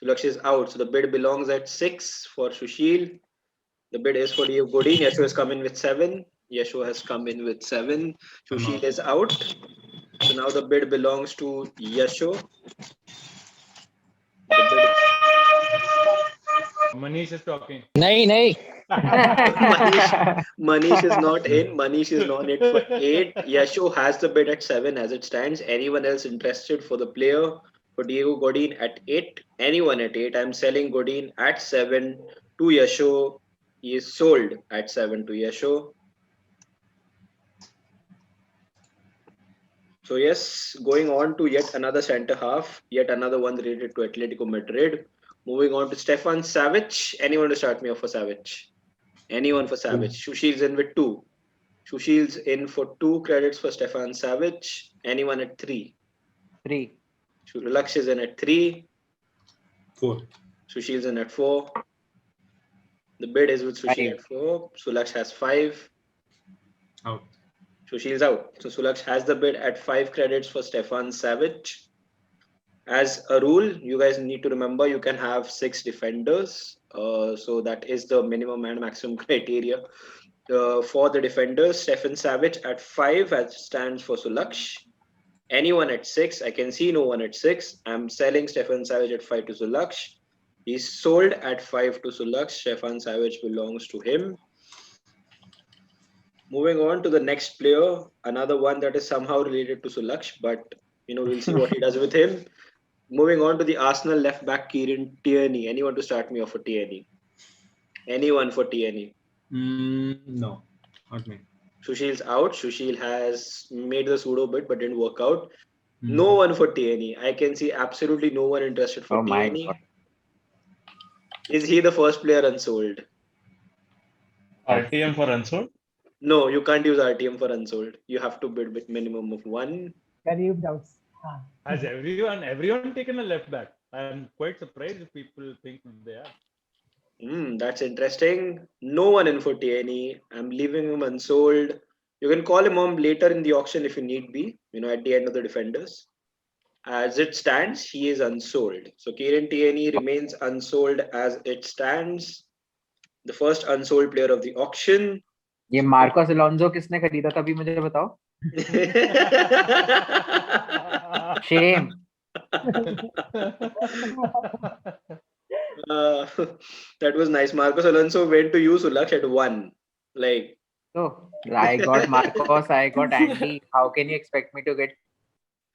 Sulaksh is out. So the bid belongs at 6 for Sushil. The bid is for Diego Godin. Yasho has come in with 7. Sushil is out. So now the bid belongs to Yasho. Manish is talking. नहीं Manish is not in. Manish is not in for 8. Yasho has the bid at 7 as it stands. Anyone else interested for the player? For Diego Godin at 8. Anyone at 8. I'm selling Godin at 7 to Yasho. He is sold at 7 to Yasho. So yes, going on to yet another centre half, yet another one related to Atletico Madrid. Moving on to Stefan Savic. Anyone to start me off for Savic? Anyone for Savic? Sushil's in with 2. Sushil's in for 2 credits for Stefan Savic. Anyone at 3? 3. Sulaksh is in at 3. 4. Sushil's in at 4. The bid is with Sushil at 4. Sulaksh has 5. Out. Sushil's out. So Sulaksh has the bid at 5 credits for Stefan Savic. As a rule, you guys need to remember you can have 6 defenders. So that is the minimum and maximum criteria. For the defenders, Stefan Savic at 5 stands for Sulaksh. Anyone at 6, I can see no one at 6. I'm selling Stefan Savic at 5 to Sulaksh. He's sold at 5 to Sulaksh. Stefan Savic belongs to him. Moving on to the next player, another one that is somehow related to Sulaksh, but we'll see what he does with him. Moving on to the Arsenal left back Kieran Tierney. Anyone to start me off for Tierney? Anyone for Tierney? No, not me. Sushil's out. Sushil has made the pseudo bid but didn't work out. No one for Tierney. I can see absolutely no one interested for Tierney. Is he the first player unsold? RTM for unsold? No, you can't use RTM for unsold. You have to bid with minimum of 1. Kareeb doubts. Has everyone taken a left back? I'm quite surprised if people think they are. That's interesting. No one in for Tierney. I'm leaving him unsold. You can call him on later in the auction if you need be, at the end of the defenders. As it stands, he is unsold. So Kieran Tierney remains unsold as it stands. The first unsold player of the auction. ये Marcos Alonso किसने खरीदा था अभी मुझे बताओ? Shame. That was nice. Marcos Alonso went to you, Sulaksh, at 1. So I got Marcos, I got Andy. How can you expect me to get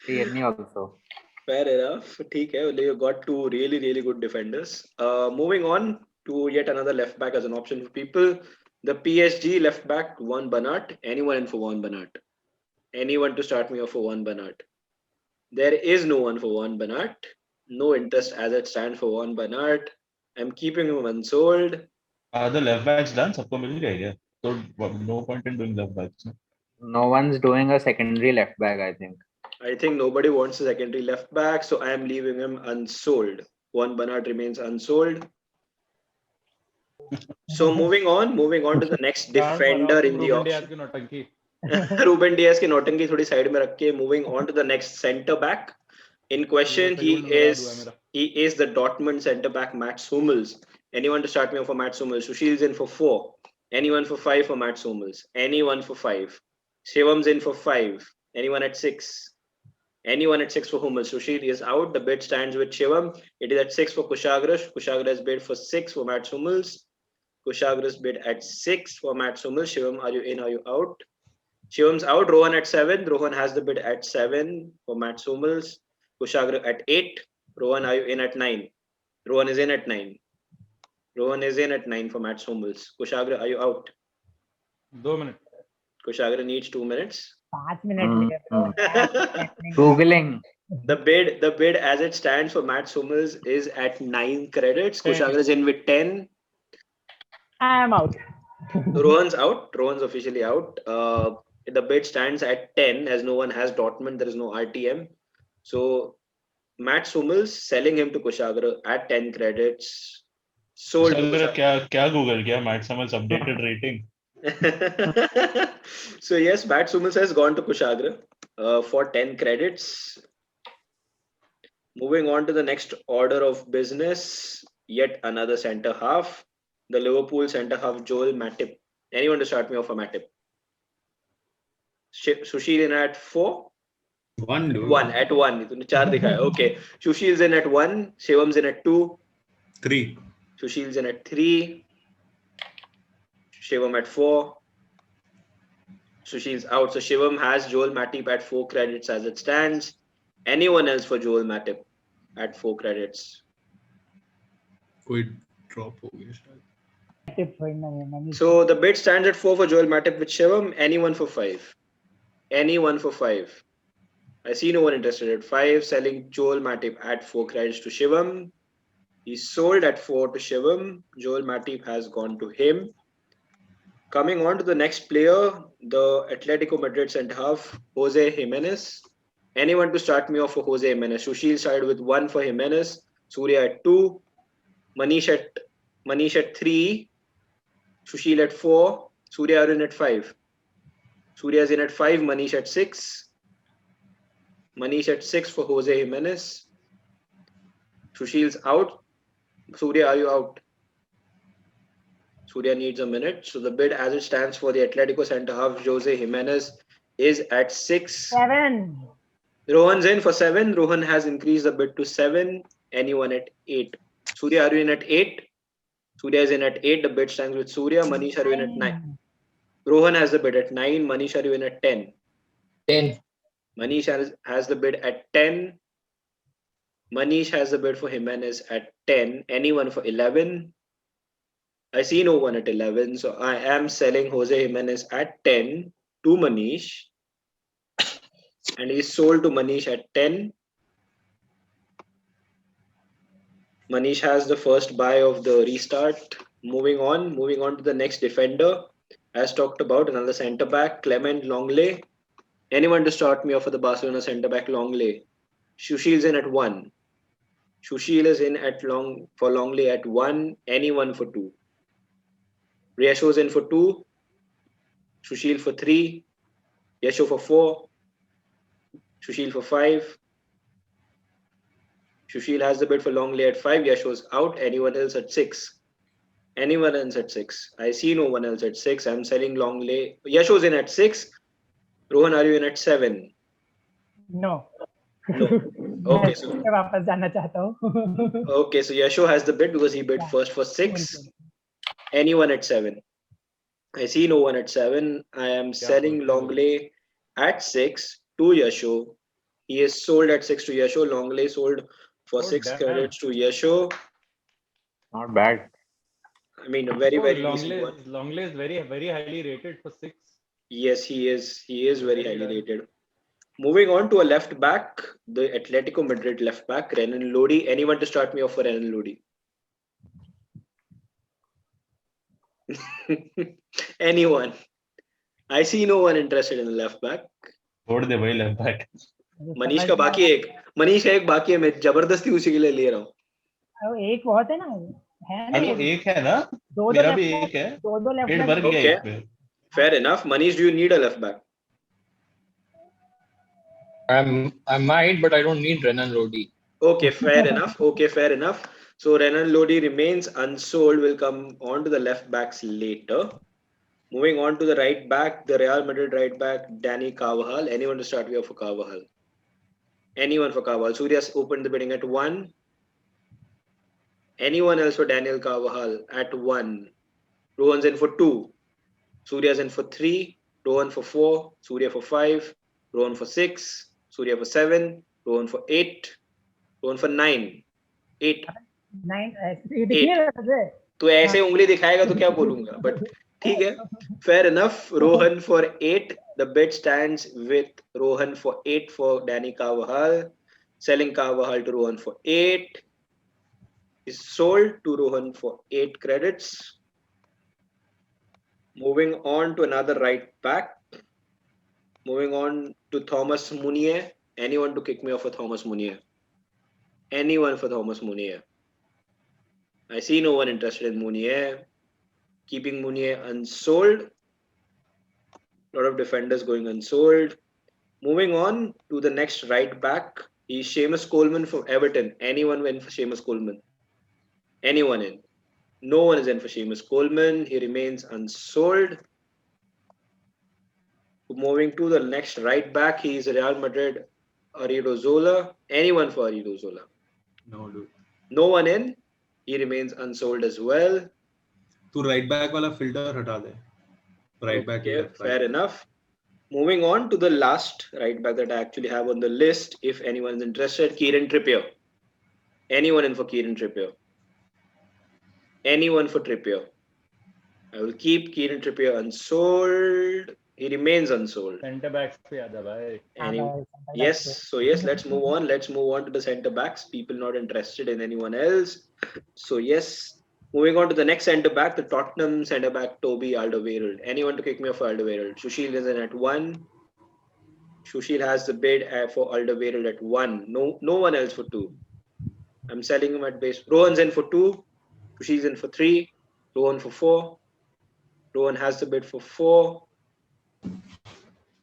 Tierney also? Fair enough. ठीक है. You got 2 really, really good defenders. Moving on to yet another left back as an option for people. The PSG left back, Juan Bernat. Anyone in for Juan Bernat? Anyone to start me off for Juan Bernat? There is no one for Juan Bernat. No interest as it stands for Juan Bernat. I'm keeping him unsold. Are the left backs done? सबको मिल गया क्या? So no point in doing left backs. No one's doing a secondary left back, I think. I think nobody wants a secondary left back, so I am leaving him unsold. Juan Bernat remains unsold. So moving on to the next defender in the auction. Ruben Diaz की नौटंकी थोड़ी side में रख के moving on to the next centre back. In question, he is the Dortmund centre back Mats Hummels. Anyone to start me off for Mats Hummels? Sushil's in for 4. Anyone for 5 for Mats Hummels? Anyone for 5? Shivam's in for 5. Anyone at 6? Anyone at 6 for Hummels? Sushil is out. The bid stands with Shivam. It is at 6 for Kushagra. Kushagra has bid for 6 for Mats Hummels. Kushagra's bid at 6 for Mats Hummels. Shivam, are you in? Are you out? Shivam's out. Rohan at 7. Rohan has the bid at 7 for Mats Hummels. Kushagra at 8. Rohan, are you in at 9? Rohan is in at 9. Rohan is in at 9 for Mats Hummels. Kushagra, are you out? 2 minutes. Kushagra needs 2 minutes. 5 minutes. Googling. The bid as it stands for Mats Hummels is at 9 credits. Kushagra is in with 10. I am out. Rohan's out. Rohan's officially out. The bid stands at 10 as no one has Dortmund. There is no RTM. So Mats Hummels selling him to Kushagra at 10 credits. Sold. क्या Google किया? Mats Hummels updated rating. So yes, Mats Hummels has gone to Kushagra for 10 credits. Moving on to the next order of business, yet another centre half. The Liverpool centre half Joel Matip. Anyone to start me off for Matip? Sushil in at 4? 1 at 1. तूने 4 दिखाया. Okay. Sushil's in at 1. Shivam's in at 2. 3. Sushil's in at 3. Shivam at 4. Sushil's out. So Shivam has Joel Matip at 4 credits as it stands. Anyone else for Joel Matip at 4 credits? कोई drop हो गया शायद. Tip for Manish. So the bid stands at 4 for Joel Matip with Shivam. Anyone for 5? Anyone for 5? I see no one interested at 5. Selling Joel Matip at 4 credits to Shivam. He's sold at 4 to Shivam. Joel Matip has gone to him. Coming on to the next player, the Atletico Madrid centre half, Jose Jimenez. Anyone to start me off for Jose Jimenez? Sushil started with 1 for Jimenez. Surya at 2. Manish at 3. Sushil at 4. Surya are in at 5. Surya's in at 5. Manish at 6. Manish at 6 for Jose Jimenez. Sushil's out. Surya, are you out? Surya needs a minute. So the bid as it stands for the Atletico centre half, Jose Jimenez, is at 6. 7. Rohan's in for 7. Rohan has increased the bid to 7. Anyone at 8? Surya, are you in at 8? Surya is in at 8. The bid stands with Surya. Manish, are you in at 9? Rohan has the bid at 9. Manish, are you in at 10? 10. Manish has the bid at 10. Manish has the bid for Jimenez at 10. Anyone for 11? I see no one at 11. So I am selling Jose Jimenez at 10 to Manish. And he's sold to Manish at 10. Manish has the first buy of the restart. Moving on to the next defender. As talked about, another centre back, Clement Longley. Anyone to start me off for the Barcelona centre back, Longley? Sushil's in at 1. Sushil is in for Longley at 1. Anyone for 2? Yasho's in for 2. Sushil for 3. Yasho for 4. Sushil for 5. Sushil has the bid for Longley at 5. Yasho's out. Anyone else at 6? Anyone else at 6? I see no one else at 6. I'm selling Longley. Yasho's in at 6. Rohan, are you in at 7? No. No. Okay, so मैं वापस जाना चाहता हूँ. okay, so Yasho has the bid because he bid first for 6. Anyone at 7? I see no one at 7. I am selling Longley at 6 to Yasho. He is sold at 6 to Yasho. Longley sold for 6 credits to Yasho. Not bad. I mean, a very decent one. Longley is very, very highly rated for 6. Yes, he is. He is very highly rated. Moving on to a left back, the Atletico Madrid left back, Renan Lodi. Anyone to start me off for Renan Lodi? Anyone? I see no one interested in the left back. छोड़ दे भाई left back. Manish का बाकी एक. मनीष का एक बाकी है. मैं जबरदस्ती उसी के लिए ले रहा हूँ. एक बहुत है ना. है ना. एक है ना. दो मेरा भी एक है. दो लेफ्ट डेढ़ भर गया एक पे. Fair enough. Manish, do you need a left back? I might, but I don't need Renan Lodi. Okay, fair enough. Okay, fair enough. So Renan Lodi remains unsold. We'll come on to the left backs later. Moving on to the right back, the Real Madrid right back, Dani Carvajal. Anyone to start me off for Carvajal? Anyone for Carvajal? Surya's opened the bidding at 1. Anyone else for Daniel Carvajal at 1? Rohan's in for 2. Surya's in for 3. Rohan for 4. Surya for 5. Rohan for 6. Surya for 7. Rohan for 8. Rohan for 9. 8. 9. तो ऐसे उंगली दिखाएगा तो क्या बोलूंगा, but ठीक है. Fair enough. Rohan for 8. The bid stands with Rohan for 8 for Dani Carvajal. Selling Carvajal to Rohan for 8. Is sold to Rohan for 8 credits. Moving on to another right back. Moving on to Thomas Munier. Anyone to kick me off for Thomas Munier? Anyone for Thomas Munier? I see no one interested in Munier. Keeping Munier unsold. A lot of defenders going unsold. Moving on to the next right back. He's Seamus Coleman from Everton. Anyone win for Seamus Coleman? Anyone in? No one is in for Seamus Coleman. He remains unsold. Moving to the next right back, he is Real Madrid, Arido Zola. Anyone for Arido Zola? No, dude. No one in. He remains unsold as well. तू right back वाला filter हटा दे. Right back. Okay, left fair enough. Moving on to the last right back that I actually have on the list. If anyone's interested, Kieran Trippier. Anyone in for Kieran Trippier? Anyone for Trippier? I will keep Kieran Trippier unsold. He remains unsold. Centre backs पे आजा भाई. Yes, so yes, let's move on. Let's move on to the centre backs. People not interested in anyone else. So yes, moving on to the next centre back, the Tottenham centre back Toby Alderweireld. Anyone to kick me off for Alderweireld? Sushil is in at 1. Sushil has the bid for Alderweireld at 1. No one else for 2. I'm selling him at base. Rohan's in for 2. Sushil's in for 3. Rohan for 4. Rohan has the bid for 4.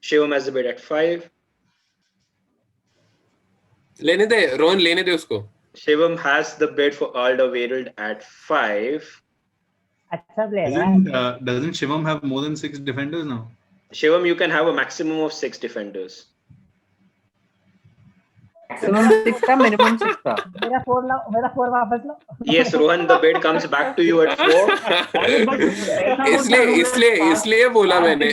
Shivam has the bid at 5. लेने दे रोहन, लेने दे उसको. Shivam has the bid for Alderweireld at 5. अच्छा player है. Doesn't Shivam have more than 6 defenders now? Shivam, you can have a maximum of 6 defenders. Maximum 6 था, minimum 6 था. मेरा 4 वापस लो. Yes, Rohan, the bid comes back to you at 4. इसलिए बोला मैंने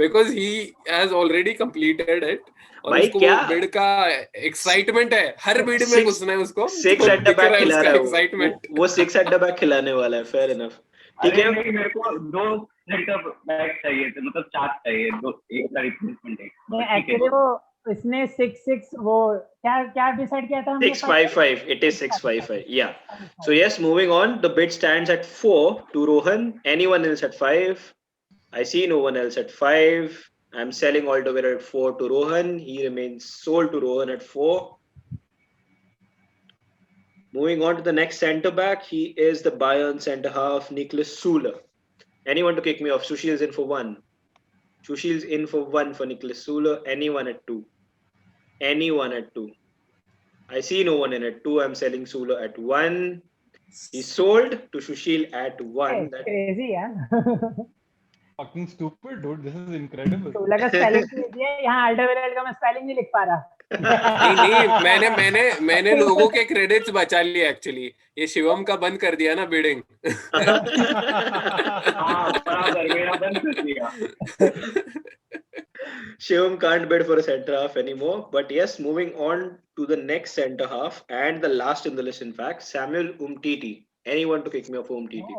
because he has already completed it. और उसको वो बिड का एक्साइटमेंट है, हर बिड में घुसना है उसको. 6 at the back खिला रहा है एक्साइटमेंट. वो 6 at the back खिलाने वाला है. Fair enough. ठीक है. मेरे को 2 सेंटर बैक चाहिए थे, मतलब 4 चाहिए, 2 एक का रिप्लेसमेंट है. नहीं एक्चुअली वो इसने 6-6 वो क्या डिसाइड किया था हमने? 655. It is 655. Yeah. So yes, moving on. The bid stands at 4 to Rohan. Anyone else at 5? I see no one else at 5. I'm selling Alderweireld at 4 to Rohan. He remains sold to Rohan at 4. Moving on to the next centre back. He is the Bayern centre half, Niklas Süle. Anyone to kick me off? Sushil's in for 1. Sushil's in for 1 for Niklas Süle. Anyone at 2? Anyone at 2? I see no one in at 2. I'm selling Süle at 1. He's sold to Sushil at 1. That's crazy, yeah. Fucking stupid, dude. This is incredible. तो लगा spelling कीजिए, यहाँ Alderweireld का मैं spelling नहीं लिख पा रहा. नहीं, मैंने लोगों के क्रेडिट्स बचा लिए एक्चुअली. ये शिवम का बंद कर दिया ना bidding. Shivam can't bid for a centre half anymore. But yes, moving on to the next centre half and the last in the list, in fact, Samuel Umtiti. Anyone to kick me off for Umtiti?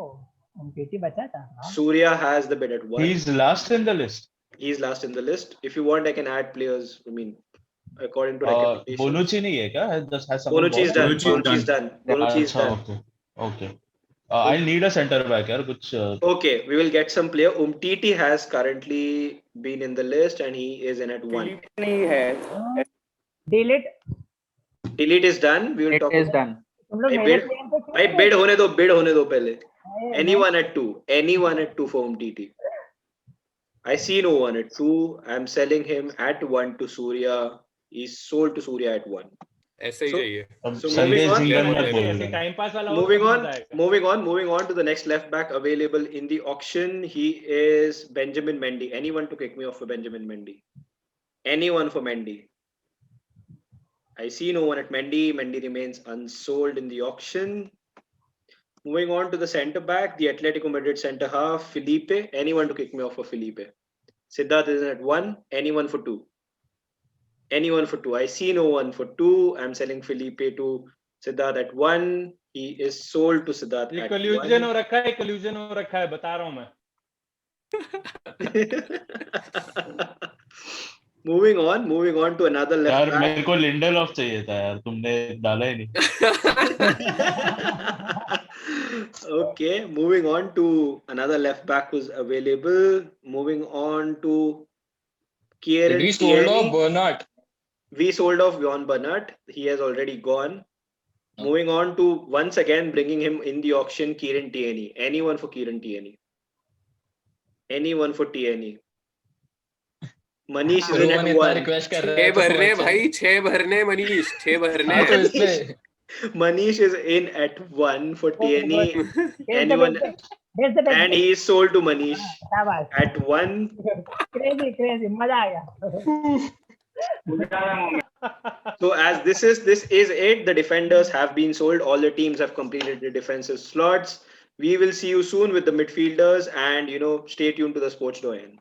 Umtiti बचा था. Surya has the bid at 1. He's last in the list. He's last in the list. If you want, I can add players. I mean, according to recommendation. Bonucci नहीं है क्या? Bonucci is done. Bonucci is done. Okay. I'll need a centre back यार कुछ. Okay, we will get some player. Umtiti has currently been in the list and he is in at 1. नहीं है. Delete is done. We will talk. It is done. भाई bid होने दो पहले. Anyone at 2? Anyone at 2 for Umtiti? I see no one at 2. I'm selling him at 1 to Surya. He's sold to Surya at 1. ऐसे ही चाहिए. Moving on to the next left back available in the auction. He is Benjamin Mendy. Anyone to kick me off for Benjamin Mendy? Anyone for Mendy? I see no one at Mendy. Mendy remains unsold in the auction. Moving on to the centre back, the Atletico Madrid centre half, Felipe. Anyone to kick me off for Felipe? Siddharth is at 1. Anyone for 2? Anyone for 2? I see no one for 2. I'm selling Felipe to Siddharth at 1. He is sold to Siddharth at 1. collusion हो रखा है, बता रहा हूँ मैं. Moving on to another left back. यार मेरे को लिंडेलॉफ चाहिए था यार, तुमने डाला ही नहीं. Okay, moving on to another left back who's available. Moving on to Kieran. We sold off Bernat. We sold off Bjorn Bernat. He has already gone. Moving on to once again bringing him in the auction, Kieran Tierney. Anyone for Kieran Tierney? Anyone for Tierney? Manish is in at 1. 6 भरने भाई, 6 भरने Manish, 6 भरने. Manish is in at 1 for Tierney. Anyone? And he is sold to Manish at 1. Crazy, मजा आ गया. So as this is it. The defenders have been sold. All the teams have completed the defensive slots. We will see you soon with the midfielders, and stay tuned to the Sports Doyen.